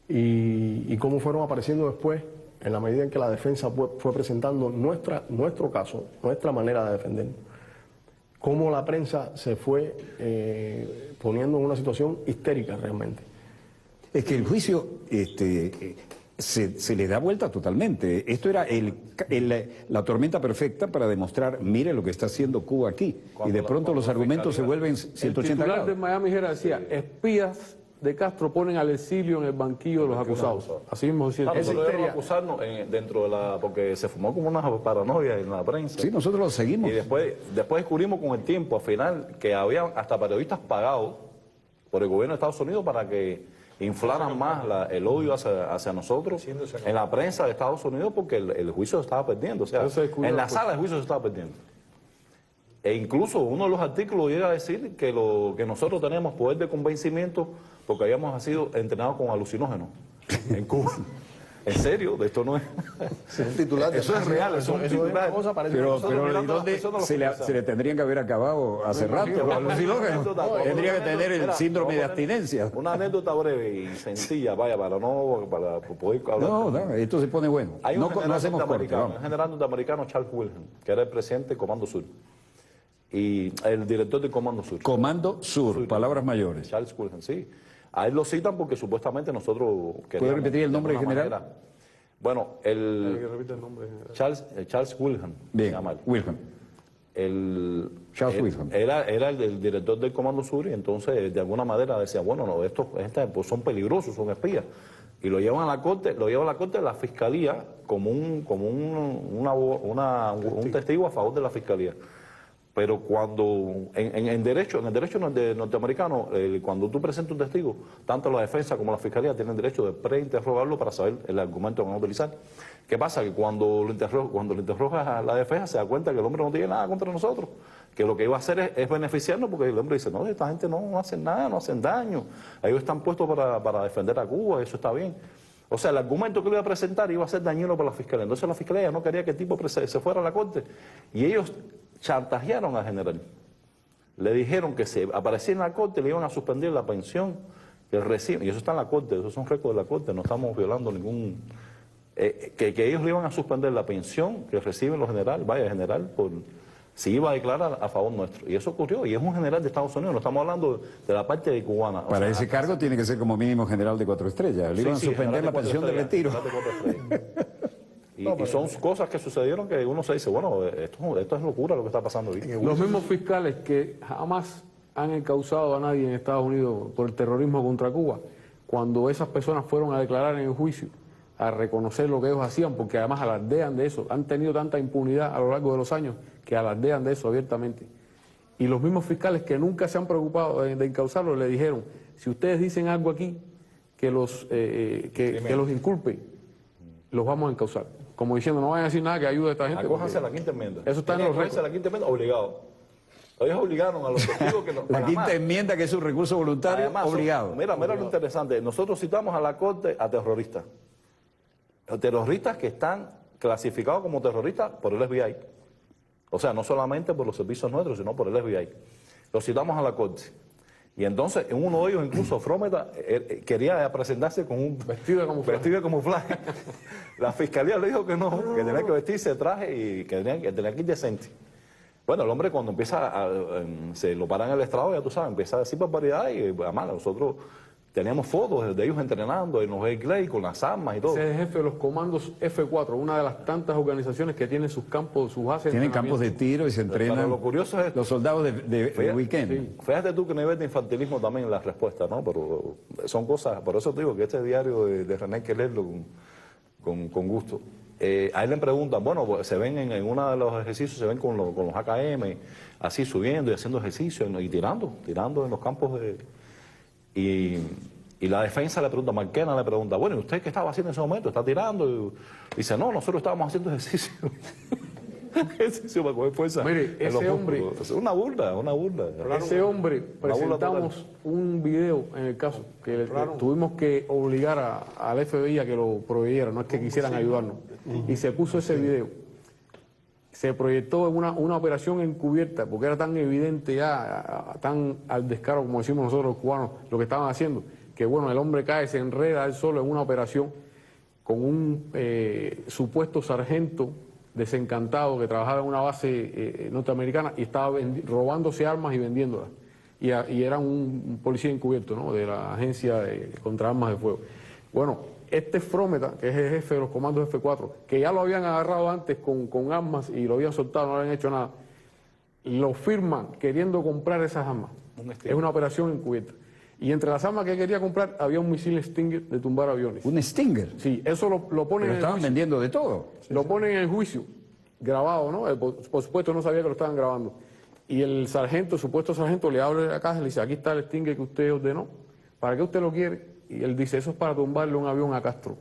y cómo fueron apareciendo después, en la medida en que la defensa fue presentando nuestro caso, nuestra manera de defender, cómo la prensa se fue poniendo en una situación histérica realmente. Es que el juicio se le da vuelta totalmente. Esto era la tormenta perfecta para demostrar, mire lo que está haciendo Cuba aquí. Y de pronto los argumentos se vuelven 180 El titular grados. de Miami Herald decía, espías de Castro ponen al exilio en el banquillo de los acusados. Así mismo decía. Claro, Esa nosotros debemos histeria. acusarnos dentro de porque se formó como una paranoia en la prensa. Sí, nosotros lo seguimos. Y después descubrimos con el tiempo, al final, que había hasta periodistas pagados por el gobierno de Estados Unidos para que inflaran más el odio hacia nosotros en la prensa de Estados Unidos, porque el juicio se estaba perdiendo. O sea, en la sala el juicio se estaba perdiendo. E incluso uno de los artículos llega a decir que nosotros tenemos poder de convencimiento porque habíamos sido entrenados con alucinógenos en Cuba. En serio, de esto no es. Un titular de Eso es real, eso es un titular. una cosa, parece Pero, una cosa. pero ¿y mirando dónde las personas se le, lo que se le tendrían que haber acabado hace rato los alucinógenos? Tendría que tener el síndrome de abstinencia. Una anécdota breve y sencilla, vaya, para poder hablar. No, esto se pone bueno. Hay un No, general no hacemos corte, norteamericano, vamos. un general norteamericano, Charles Wilhelm, que era el presidente del Comando Sur. Y el director del Comando Sur. Comando Sur, palabras mayores. Charles Wilhelm, sí. A él lo citan porque supuestamente nosotros queríamos... ¿Puede repetir el nombre de del alguna general? manera. Bueno, Repite el nombre. Charles Wilhelm, se Bien, llama él. Wilhelm. Charles Wilhelm. Era el director del Comando Sur y entonces de alguna manera decía, bueno, no, estos pues son peligrosos, son espías. Y lo llevan a la corte, de la fiscalía como un testigo a favor de la fiscalía. Pero cuando, en el derecho norteamericano, cuando tú presentas un testigo, tanto la defensa como la fiscalía tienen derecho de preinterrogarlo para saber el argumento que van a utilizar. ¿Qué pasa? Que cuando lo interrogas a la defensa se da cuenta que el hombre no tiene nada contra nosotros, que lo que iba a hacer es beneficiarnos, porque el hombre dice, no, esta gente no hacen nada, no hacen daño, ellos están puestos para defender a Cuba, eso está bien. O sea, el argumento que le iba a presentar iba a ser dañino para la fiscalía. Entonces la fiscalía no quería que el tipo se fuera a la corte. Y ellos chantajearon al general. Le dijeron que si aparecía en la corte le iban a suspender la pensión que él recibe. Y eso está en la corte, esos son récords de la corte, no estamos violando ningún... que ellos le iban a suspender la pensión que reciben los generales, vaya, general, por si iba a declarar a favor nuestro. Y eso ocurrió, y es un general de Estados Unidos, no estamos hablando de la parte de cubana. Para ese cargo tiene que ser como mínimo general de 4 estrellas. Le iban a suspender la pensión de retiro. Y son cosas que sucedieron que uno se dice, bueno, esto es locura lo que está pasando hoy. Los mismos fiscales que jamás han encausado a nadie en Estados Unidos por el terrorismo contra Cuba, cuando esas personas fueron a declarar en el juicio, a reconocer lo que ellos hacían, porque además alardean de eso, han tenido tanta impunidad a lo largo de los años que alardean de eso abiertamente. Y los mismos fiscales que nunca se han preocupado de encausarlo le dijeron, si ustedes dicen algo aquí que los inculpe, los vamos a encausar. Como diciendo, no vayan a decir nada que ayude a esta gente. Acójanse a la quinta enmienda. Eso está en los récords. A la quinta enmienda obligado. Ellos obligaron a los testigos que La quinta enmienda, que es un recurso voluntario, además, obligado. Mira lo interesante. Nosotros citamos a la corte a terroristas. Terroristas que están clasificados como terroristas por el FBI. O sea, no solamente por los servicios nuestros, sino por el FBI. Los citamos a la corte. Y entonces, en uno de ellos, incluso Frometa quería presentarse con un Vestido de camuflaje. La fiscalía le dijo que no, que tenía que vestirse de traje y que tenía que ir decente. Bueno, el hombre cuando se lo paran en el estrado, ya tú sabes, empieza a decir barbaridades y además nosotros teníamos fotos de ellos entrenando en los Clay con las armas y todo. Ese es el jefe de los comandos F4, una de las tantas organizaciones que tienen sus campos, sus bases. Tienen campos de tiro y se entrenan. Pero lo curioso es los soldados de weekend. Sí. Fíjate tú que nivel de infantilismo también en la respuesta, ¿no? Pero son cosas, por eso te digo que este diario de René hay que leerlo con gusto. A él le preguntan, bueno, pues se ven en uno de los ejercicios, se ven con los AKM, así subiendo y haciendo ejercicios y tirando en los campos de... Y la defensa le pregunta, Marquena le pregunta, bueno, ¿y usted qué estaba haciendo en ese momento? ¿Está tirando? Y dice, no, nosotros estábamos haciendo ejercicio. Ejercicio para coger fuerza. Mire, ese hombre... Es una burla. Ese hombre, presentamos un video en el caso que tuvimos que obligar al FBI a que lo proveyera, no es que quisieran ayudarnos. Y se puso ese video. Se proyectó en una operación encubierta, porque era tan evidente ya, tan al descaro, como decimos nosotros los cubanos, lo que estaban haciendo, que bueno, el hombre cae, se enreda él solo en una operación con un supuesto sargento desencantado que trabajaba en una base norteamericana y estaba robándose armas y vendiéndolas. Y era un policía encubierto, ¿no?, de la agencia contra armas de fuego. Bueno, este Frometa, que es el jefe de los comandos F4, que ya lo habían agarrado antes con armas y lo habían soltado, no le habían hecho nada, lo firman queriendo comprar esas armas. Es una operación encubierta. Y entre las armas que quería comprar había un misil Stinger de tumbar aviones. ¿Un Stinger? Sí, eso lo ponen Pero en el estaban juicio. vendiendo de todo. Lo ponen en el juicio, grabado, ¿no? Por supuesto no sabía que lo estaban grabando. Y el sargento, el supuesto sargento, le abre la caja y le dice, aquí está el Stinger que usted ordenó, ¿para qué usted lo quiere? Y él dice, eso es para tumbarle un avión a Castro.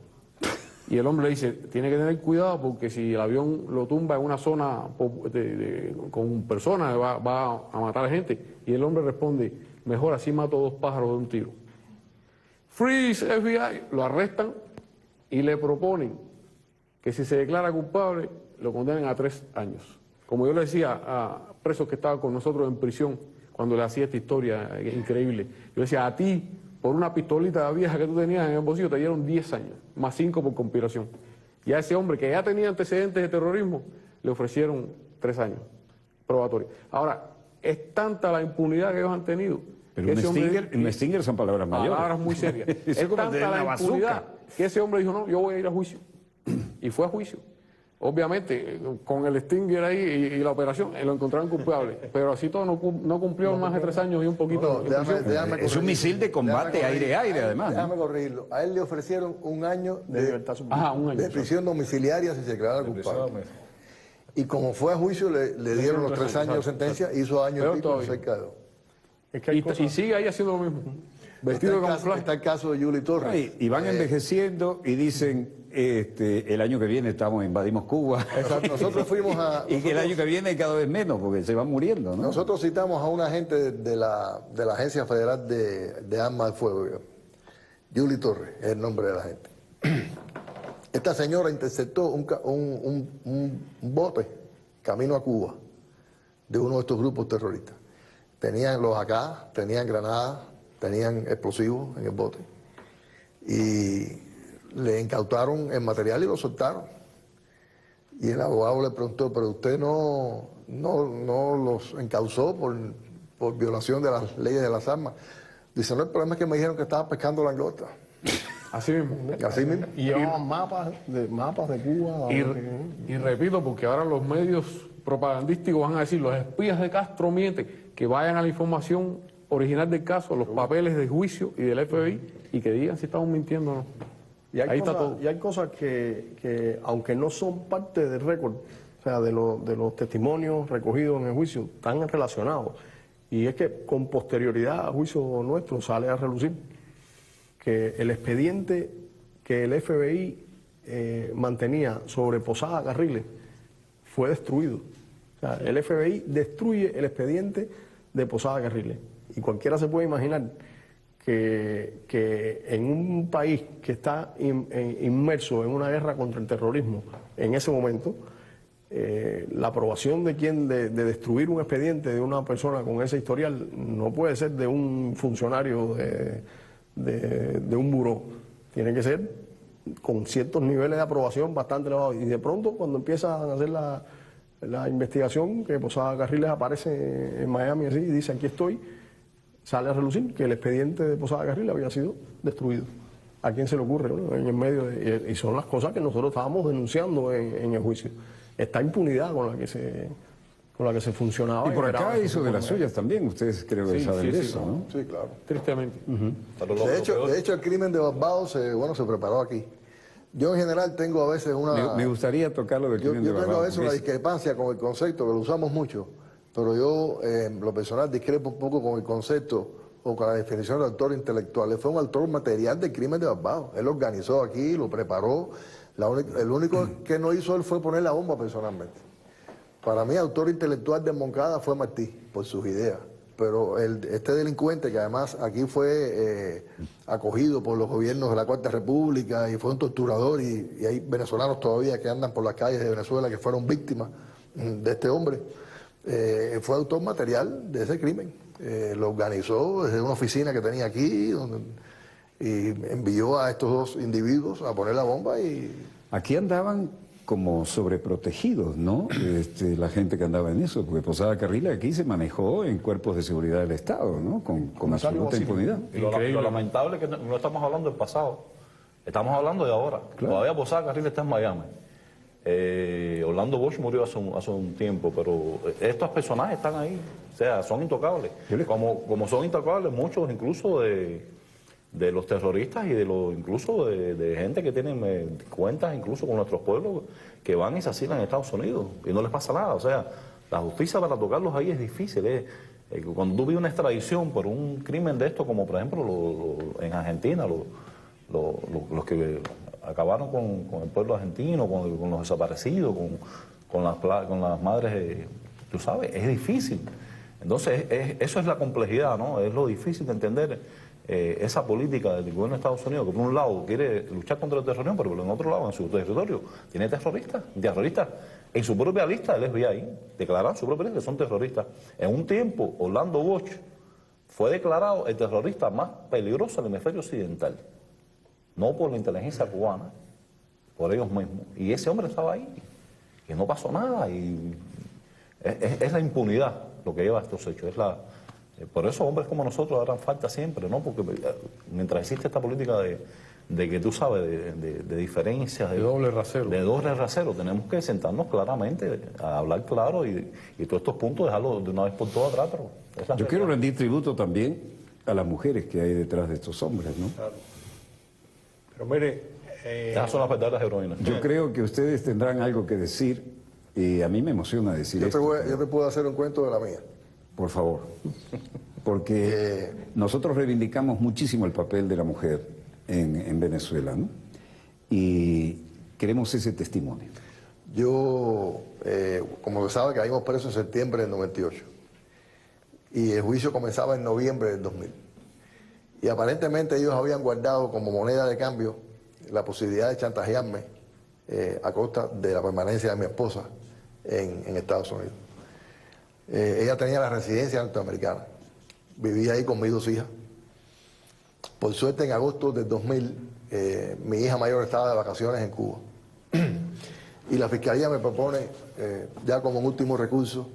Y el hombre le dice, tiene que tener cuidado porque si el avión lo tumba en una zona con personas, va a matar a gente. Y el hombre responde, mejor así mato 2 pájaros de un tiro. Freeze, FBI, lo arrestan y le proponen que si se declara culpable, lo condenen a 3 años. Como yo le decía a presos que estaban con nosotros en prisión, cuando le hacía esta historia increíble, yo decía, a ti, por una pistolita vieja que tú tenías en el bolsillo, te dieron 10 años, más 5 por conspiración. Y a ese hombre que ya tenía antecedentes de terrorismo, le ofrecieron 3 años probatorios. Ahora, es tanta la impunidad que ellos han tenido. Pero un Stinger son palabras mayores. Palabras muy serias. Es tanta la impunidad que ese hombre dijo, no, yo voy a ir a juicio. Y fue a juicio. Obviamente, con el Stinger ahí y la operación, lo encontraron culpable. Pero así todo no cumplió más de 3 años y un poquito. Es un misil de combate aire-aire, además. Déjame corregirlo. A él le ofrecieron 1 año de libertad de prisión domiciliaria si se declara culpable. Y como fue a juicio, le dieron los 3 años de sentencia, hizo años y pico cerca de 2. Es que y sigue ahí haciendo lo mismo. Vestido de camuflaje. Está el caso de Yuli Torres. Y van envejeciendo y dicen, el año que viene invadimos Cuba. Nosotros fuimos a... Y que el año que viene cada vez menos, porque se van muriendo, ¿no? Nosotros citamos a una agente de la Agencia Federal de Armas de Fuego. Yuli Torres es el nombre de la gente. Esta señora interceptó un bote camino a Cuba de uno de estos grupos terroristas. Tenían los AK, tenían granadas, tenían explosivos en el bote. Y le incautaron el material y lo soltaron. Y el abogado le preguntó, pero usted no los encausó por violación de las leyes de las armas. Dice, no, el problema es que me dijeron que estaba pescando langosta. Así mismo. Así mismo. Y llevaban mapas de Cuba. Y repito, porque ahora los medios propagandísticos van a decir, los espías de Castro mienten, que vayan a la información original del caso, los papeles de juicio y del FBI, y que digan si estamos mintiendo o no. Y Ahí está todo. Y hay cosas que, aunque no son parte del récord, o sea, de los testimonios recogidos en el juicio, están relacionados. Y es que con posterioridad a juicio nuestro sale a relucir que el expediente que el FBI mantenía sobre Posada Carriles fue destruido. O sea, el FBI destruye el expediente de Posada Carriles. Y cualquiera se puede imaginar que en un país que está inmerso en una guerra contra el terrorismo en ese momento, la aprobación de destruir un expediente de una persona con ese historial no puede ser de un funcionario de un buró. Tiene que ser con ciertos niveles de aprobación bastante elevados. Y de pronto, cuando empiezan a hacer la investigación, que Posada Carriles aparece en Miami así y dice, aquí estoy, sale a relucir que el expediente de Posada Carriles había sido destruido. ¿A quién se le ocurre, ¿no? En el medio y son las cosas que nosotros estábamos denunciando en el juicio. Esta impunidad con la que se funcionaba. Y por acá hizo de las suyas también, ustedes creo que saben de eso, ¿no? Sí, claro. Tristemente. De hecho, el crimen de Barbados se preparó aquí. Yo en general tengo a veces una... Me gustaría tocar lo del crimen de Barbados. Yo tengo a veces una discrepancia con el concepto, que lo usamos mucho, pero yo, lo personal, discrepo un poco con el concepto o con la definición de autor intelectual. Él fue un autor material del crimen de Barbados. Él lo organizó aquí, lo preparó. El único que no hizo él fue poner la bomba personalmente. Para mí, autor intelectual de Moncada fue Martí, por sus ideas. Pero este delincuente, que además aquí fue acogido por los gobiernos de la Cuarta República y fue un torturador, y hay venezolanos todavía que andan por las calles de Venezuela que fueron víctimas de este hombre, fue autor material de ese crimen. Lo organizó desde una oficina que tenía aquí y envió a estos 2 individuos a poner la bomba y... Aquí andaban como sobreprotegidos, ¿no? La gente que andaba en eso, porque Posada Carriles aquí se manejó en cuerpos de seguridad del Estado, ¿no? Con absoluta impunidad. Y lo lamentable es que no estamos hablando del pasado, estamos hablando de ahora. Claro. Todavía Posada Carriles está en Miami. Orlando Bosch murió hace un tiempo, pero estos personajes están ahí, o sea, son intocables. Como son intocables muchos incluso de los terroristas y incluso de gente que tienen cuentas incluso con nuestros pueblos que van y se asilan en Estados Unidos y no les pasa nada. O sea, la justicia para tocarlos ahí es difícil. Cuando tú vives una extradición por un crimen de esto, como por ejemplo en Argentina, los que acabaron con el pueblo argentino, con los desaparecidos, con las madres, tú sabes, es difícil. Entonces, eso es la complejidad, ¿no? Es lo difícil de entender esa política del gobierno de Estados Unidos, que por un lado quiere luchar contra el terrorismo, pero por el otro lado, en su territorio, tiene terroristas en su propia lista del FBI, declararon su propia lista que son terroristas. En un tiempo, Orlando Bosch fue declarado el terrorista más peligroso del hemisferio occidental, no por la inteligencia cubana, por ellos mismos. Y ese hombre estaba ahí, y no pasó nada, y es la impunidad lo que lleva a estos hechos. Por eso hombres como nosotros harán falta siempre, ¿no? Porque mientras existe esta política de que tú sabes, de diferencias, de doble rasero. De doble rasero, tenemos que sentarnos claramente, a hablar claro y todos estos puntos dejarlos de una vez por todas atrás. Pero yo quiero rendir tributo también a las mujeres que hay detrás de estos hombres, ¿no? Claro. Pero mire... esas son las verdaderas heroínas. Yo creo que ustedes tendrán algo que decir y a mí me emociona decir esto. Yo te puedo hacer un cuento de la mía. Por favor. Porque nosotros reivindicamos muchísimo el papel de la mujer en Venezuela, ¿no? Y queremos ese testimonio. Yo, como se sabe, caímos presos en septiembre del 98. Y el juicio comenzaba en noviembre del 2000. Y aparentemente ellos habían guardado como moneda de cambio la posibilidad de chantajearme a costa de la permanencia de mi esposa en Estados Unidos. Ella tenía la residencia norteamericana, vivía ahí con mis 2 hijas. Por suerte, en agosto del 2000, mi hija mayor estaba de vacaciones en Cuba. Y la Fiscalía me propone, ya como un último recurso,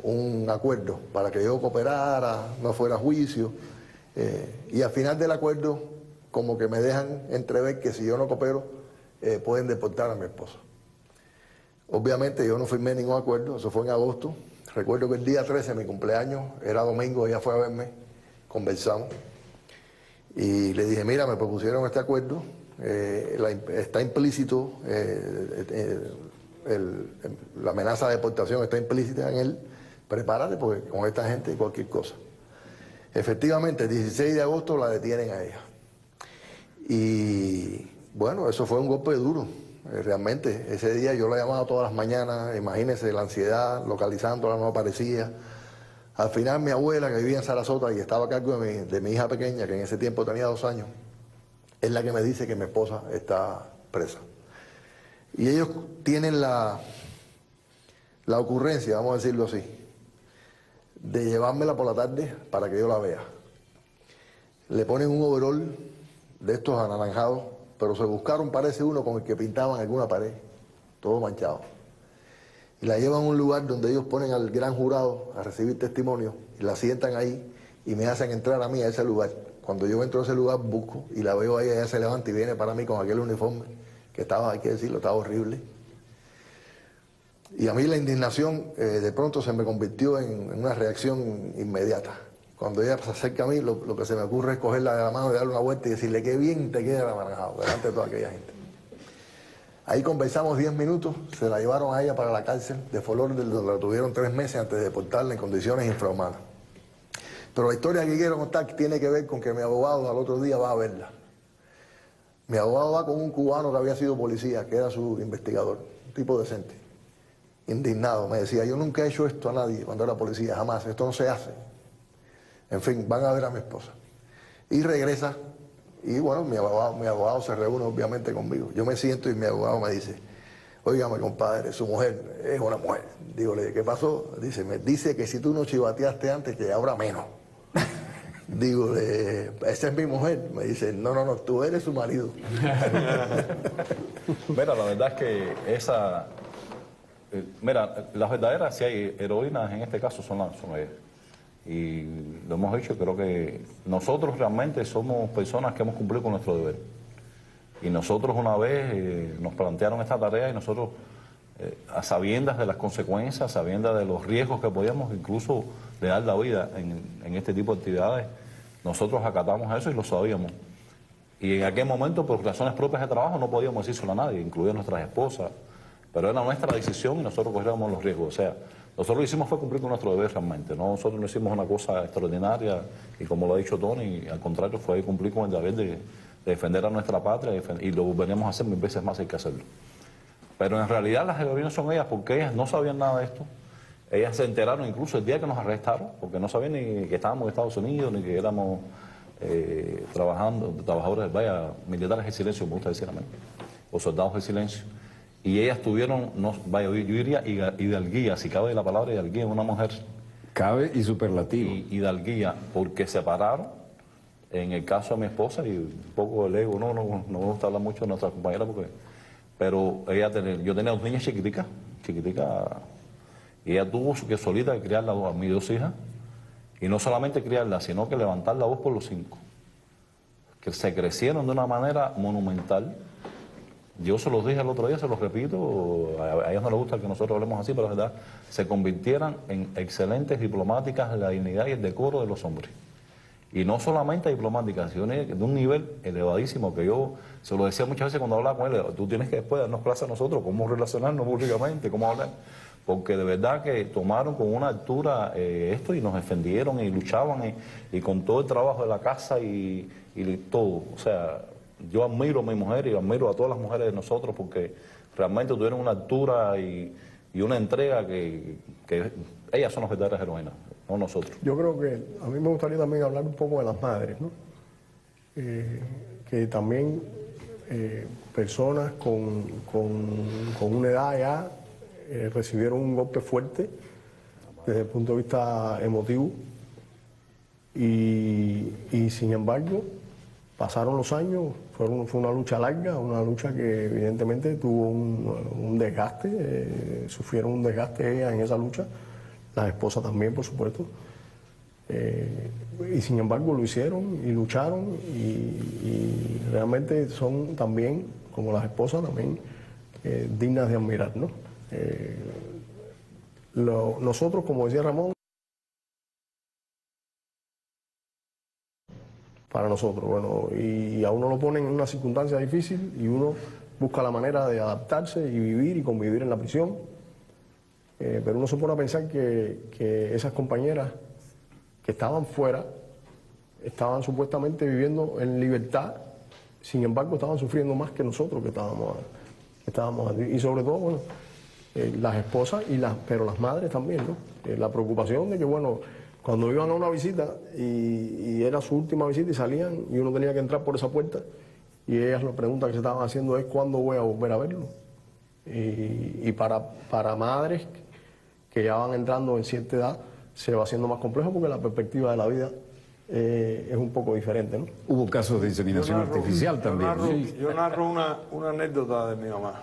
un acuerdo para que yo cooperara, no fuera a juicio. Y al final del acuerdo, como que me dejan entrever que si yo no coopero, pueden deportar a mi esposa. Obviamente yo no firmé ningún acuerdo, eso fue en agosto. Recuerdo que el día 13, mi cumpleaños, era domingo, ella fue a verme, conversamos. Y le dije, mira, me propusieron este acuerdo, está implícito, la amenaza de deportación está implícita en él, prepárate porque con esta gente cualquier cosa. Efectivamente, el 16 de agosto la detienen a ella. Y bueno, eso fue un golpe duro. Realmente, ese día yo la llamaba todas las mañanas, imagínense la ansiedad, localizándola, no aparecía. Al final mi abuela, que vivía en Sarasota y estaba a cargo de mi hija pequeña, que en ese tiempo tenía 2 años, es la que me dice que mi esposa está presa. Y ellos tienen la ocurrencia, vamos a decirlo así, de llevármela por la tarde para que yo la vea. Le ponen un overol de estos anaranjados, pero se buscaron, parece uno con el que pintaban alguna pared, todo manchado. Y la llevan a un lugar donde ellos ponen al gran jurado a recibir testimonio, y la sientan ahí y me hacen entrar a mí a ese lugar. Cuando yo entro a ese lugar, busco y la veo ahí, ella se levanta y viene para mí con aquel uniforme, que estaba, hay que decirlo, estaba horrible. Y a mí la indignación de pronto se me convirtió en una reacción inmediata. Cuando ella se acerca a mí, lo que se me ocurre es cogerla de la mano y darle una vuelta y decirle qué bien te queda el anaranjado delante de toda aquella gente. Ahí conversamos 10 minutos, se la llevaron a ella para la cárcel de Fort Lauderdale, donde la tuvieron 3 meses antes de deportarla en condiciones infrahumanas. Pero la historia que quiero contar tiene que ver con que mi abogado al otro día va a verla. Mi abogado va con un cubano que había sido policía, que era su investigador, un tipo decente. Indignado, me decía, yo nunca he hecho esto a nadie cuando era policía, jamás, esto no se hace. En fin, van a ver a mi esposa. Y regresa, y bueno, mi abogado se reúne obviamente conmigo. Yo me siento y mi abogado me dice, óigame compadre, su mujer es una mujer. Dígole, ¿qué pasó? Dice, me dice que si tú no chivateaste antes, que ahora menos. Dígole, esa es mi mujer. Me dice, no, tú eres su marido. Mira, la verdad es que esa... Mira, las verdaderas, si hay heroínas en este caso, son ellas. Y lo hemos dicho, creo que nosotros realmente somos personas que hemos cumplido con nuestro deber. Y nosotros una vez nos plantearon esta tarea y nosotros, a sabiendas de las consecuencias, a sabiendas de los riesgos que podíamos incluso de dar la vida en este tipo de actividades, nosotros acatamos eso y lo sabíamos. Y en aquel momento, por razones propias de trabajo, no podíamos decírselo a nadie, incluidas nuestras esposas. Pero era nuestra decisión y nosotros cogíamos los riesgos. O sea, nosotros lo hicimos fue cumplir con nuestro deber realmente. ¿No? Nosotros no hicimos una cosa extraordinaria y como lo ha dicho Tony, al contrario, fue cumplir con el deber de defender a nuestra patria y lo venimos a hacer 1000 veces más, hay que hacerlo. Pero en realidad las heroínas son ellas porque ellas no sabían nada de esto. Ellas se enteraron incluso el día que nos arrestaron, porque no sabían ni que estábamos en Estados Unidos, ni que éramos trabajadores, militares del silencio, me gusta decir a mí, o soldados del silencio. Y ellas tuvieron, yo diría hidalguía, si cabe la palabra hidalguía en una mujer. Cabe y superlativo. Hidalguía, porque se pararon, en el caso de mi esposa, y un poco el ego, no me gusta hablar mucho de nuestra compañera, pero yo tenía 2 niñas chiquiticas, y ella tuvo que solita criar a mis 2 hijas, y no solamente criarlas, sino que levantar la voz por los 5, que se crecieron de una manera monumental. Yo se los dije el otro día, se los repito, a ellas no les gusta que nosotros hablemos así, pero la verdad, se convirtieran en excelentes diplomáticas de la dignidad y el decoro de los hombres. Y no solamente diplomáticas, sino de un nivel elevadísimo, que yo se lo decía muchas veces cuando hablaba con él: tú tienes que después darnos clase a nosotros, cómo relacionarnos públicamente, cómo hablar. Porque de verdad que tomaron con una altura esto y nos defendieron y luchaban y con todo el trabajo de la casa y todo. O sea, yo admiro a mi mujer y admiro a todas las mujeres de nosotros porque realmente tuvieron una altura y una entrega que ellas son las verdaderas heroínas, no nosotros. Yo creo que a mí me gustaría también hablar un poco de las madres, ¿no? Que también personas con una edad ya recibieron un golpe fuerte desde el punto de vista emotivo y sin embargo pasaron los años, fue una lucha larga, una lucha que evidentemente tuvo un desgaste, sufrieron un desgaste ellas en esa lucha, las esposas también, por supuesto, y sin embargo lo hicieron y lucharon y realmente son también, como las esposas, también dignas de admirar, ¿no? Nosotros, como decía Ramón, para nosotros, bueno, y a uno lo ponen en una circunstancia difícil y uno busca la manera de adaptarse y vivir y convivir en la prisión, pero uno se pone a pensar que esas compañeras que estaban fuera, estaban supuestamente viviendo en libertad, sin embargo estaban sufriendo más que nosotros que estábamos aquí, y sobre todo, bueno, las esposas, pero las madres también, ¿no? La preocupación de que, bueno, cuando iban a una visita y era su última visita y salían y uno tenía que entrar por esa puerta y ellas la pregunta que se estaban haciendo es ¿cuándo voy a volver a verlo? Y para madres que ya van entrando en cierta edad se va haciendo más complejo porque la perspectiva de la vida es un poco diferente, ¿no? Hubo casos de inseminación artificial también, ¿no? Yo narro una anécdota de mi mamá.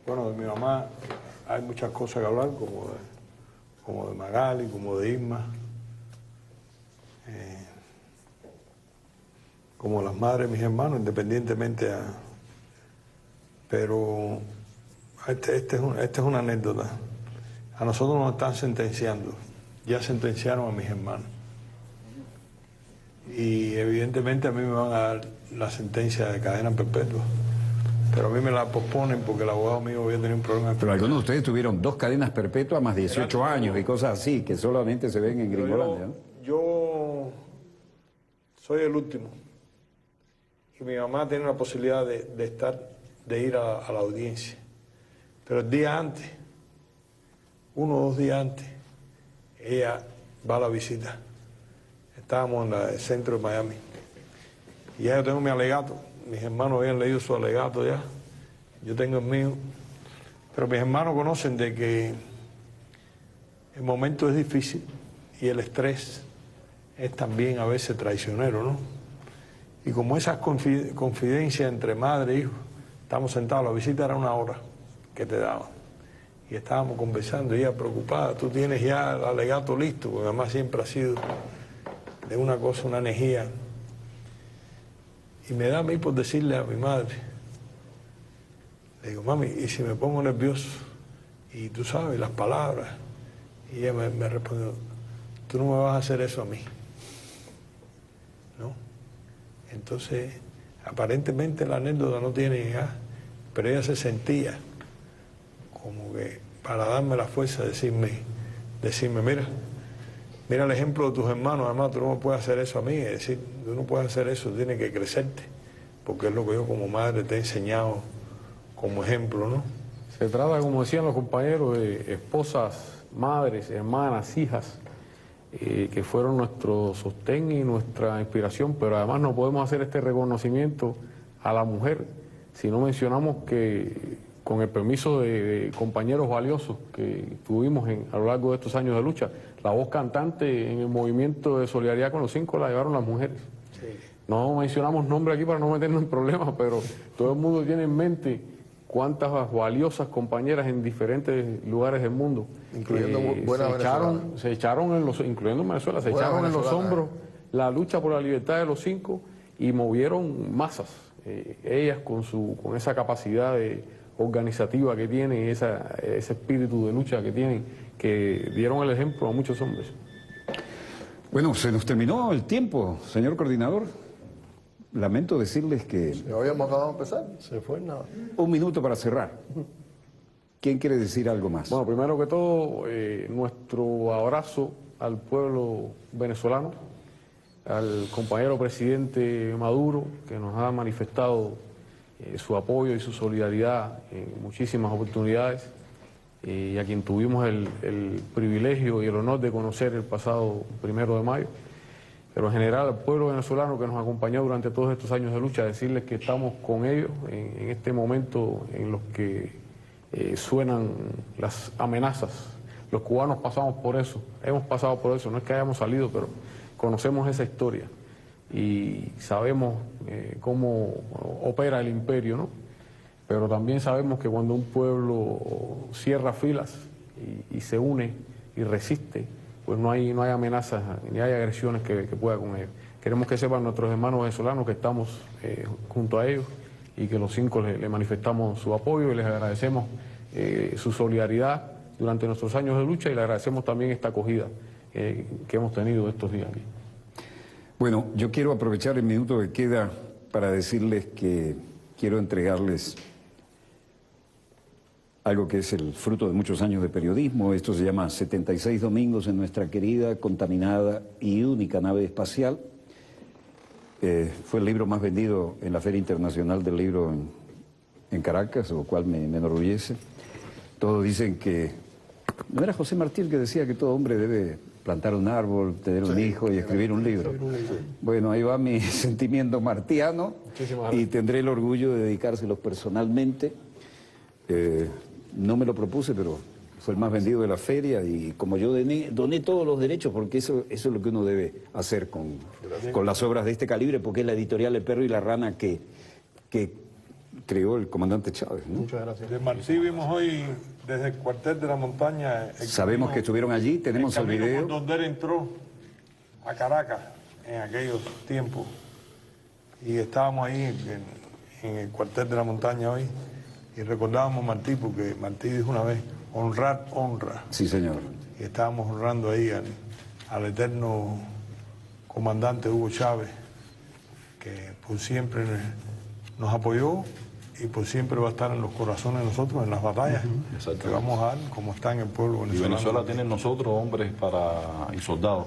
Bueno, de mi mamá hay muchas cosas que hablar, como de Magali, como de Irma, como las madres de mis hermanos, independientemente pero esta es una anécdota. A nosotros nos están sentenciando, ya sentenciaron a mis hermanos. Y evidentemente a mí me van a dar la sentencia de cadena perpetua. Pero a mí me la posponen porque el abogado mío había tenido un problema. Pero algunos de ustedes tuvieron 2 cadenas perpetuas más 18 años y cosas así, que solamente se ven en Gringolandia, ¿no? Yo soy el último. Y mi mamá tiene la posibilidad de ir a la audiencia. Pero el día antes, 1 o 2 días antes, ella va a la visita. Estábamos en el centro de Miami. Y ya yo tengo mi alegato. Mis hermanos habían leído su alegato ya, yo tengo el mío, pero mis hermanos conocen de que el momento es difícil y el estrés es también a veces traicionero, ¿no? Y como esas confidencias entre madre e hijo, estamos sentados, la visita era 1 hora que te daban, y estábamos conversando, y ella preocupada, tú tienes ya el alegato listo, porque además siempre ha sido de una cosa, una energía. Y me da a mí por decirle a mi madre, le digo, mami, ¿y si me pongo nervioso? Y tú sabes, las palabras. Y ella me respondió, tú no me vas a hacer eso a mí, ¿no? Entonces, aparentemente la anécdota no tiene hija, pero ella se sentía como que para darme la fuerza de decirme, mira el ejemplo de tus hermanos, además tú no me puedes hacer eso a mí, es decir, tú no puedes hacer eso, tienes que crecerte, porque es lo que yo como madre te he enseñado como ejemplo, ¿no? Se trata, como decían los compañeros, de esposas, madres, hermanas, hijas, que fueron nuestro sostén y nuestra inspiración, pero además no podemos hacer este reconocimiento a la mujer si no mencionamos que, con el permiso de compañeros valiosos que tuvimos a lo largo de estos años de lucha, la voz cantante en el movimiento de solidaridad con los 5 la llevaron las mujeres. Sí. No mencionamos nombres aquí para no meternos en problemas, pero todo el mundo tiene en mente cuántas valiosas compañeras en diferentes lugares del mundo incluyendo se echaron en los, incluyendo Venezuela, se echaron en los hombros la lucha por la libertad de los 5 y movieron masas. Ellas con esa capacidad organizativa que tienen, ese espíritu de lucha que tienen, que dieron el ejemplo a muchos hombres. Bueno, se nos terminó el tiempo, señor coordinador. Lamento decirles que... ¿No habíamos acabado de empezar? Se fue nada. Un minuto para cerrar. ¿Quién quiere decir algo más? Bueno, primero que todo, nuestro abrazo al pueblo venezolano, al compañero presidente Maduro, que nos ha manifestado su apoyo y su solidaridad en muchísimas oportunidades, y a quien tuvimos el privilegio y el honor de conocer el pasado 1 de mayo. Pero en general al pueblo venezolano que nos acompañó durante todos estos años de lucha, decirles que estamos con ellos en este momento en los que suenan las amenazas. Los cubanos pasamos por eso, hemos pasado por eso, no es que hayamos salido, pero conocemos esa historia y sabemos cómo opera el imperio, ¿no? Pero también sabemos que cuando un pueblo cierra filas y se une y resiste, pues no hay amenazas ni hay agresiones que pueda con ellos. Queremos que sepan nuestros hermanos venezolanos que estamos junto a ellos y que los 5 le manifestamos su apoyo y les agradecemos su solidaridad durante nuestros años de lucha y le agradecemos también esta acogida que hemos tenido estos días aquí. Bueno, yo quiero aprovechar el minuto que queda para decirles que quiero entregarles algo que es el fruto de muchos años de periodismo. Esto se llama 76 domingos en nuestra querida, contaminada y única nave espacial. Fue el libro más vendido en la Feria Internacional del Libro en Caracas, lo cual me enorgullece. Todos dicen que... ¿No era José Martí el que decía que todo hombre debe plantar un árbol, tener un hijo y escribir un libro? Bueno, ahí va mi sentimiento martiano y tendré el orgullo de dedicárselos personalmente. No me lo propuse, pero fue el más vendido de la feria y como yo doné todos los derechos, porque eso es lo que uno debe hacer con las obras de este calibre, porque es la editorial El Perro y la Rana que creó el comandante Chávez, ¿no? Muchas gracias. De Martí vimos hoy desde el cuartel de la montaña. Sabemos que estuvieron allí, tenemos el video. Por donde él entró a Caracas en aquellos tiempos y estábamos ahí en el cuartel de la montaña hoy. Y recordábamos a Martí, porque Martí dijo una vez, honrar, honra. Sí, señor. Y estábamos honrando ahí al eterno comandante Hugo Chávez, que por siempre nos apoyó y por siempre va a estar en los corazones de nosotros, en las batallas que vamos a dar, como está en el pueblo venezolano. Y Venezuela tiene en nosotros hombres y soldados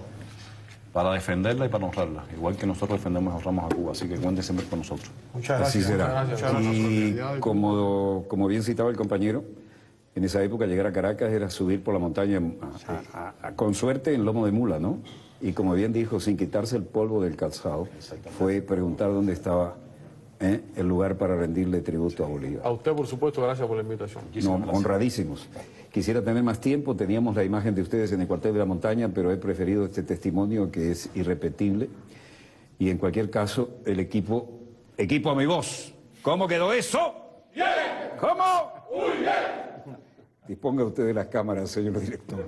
para defenderla y para honrarla, igual que nosotros defendemos y honramos a Cuba, así que cuenten siempre con nosotros. Muchas gracias. Así será. Muchas gracias. Y como bien citaba el compañero, en esa época llegar a Caracas era subir por la montaña con suerte en lomo de mula, ¿no? Y como bien dijo, sin quitarse el polvo del calzado, fue preguntar dónde estaba el lugar para rendirle tributo a Bolívar. A usted, por supuesto, gracias por la invitación. No, honradísimos. Quisiera tener más tiempo, teníamos la imagen de ustedes en el cuartel de la montaña, pero he preferido este testimonio que es irrepetible. Y en cualquier caso, el equipo a mi voz. ¿Cómo quedó eso? ¡Bien! ¿Cómo? ¡Muy bien! Disponga usted de las cámaras, señor director.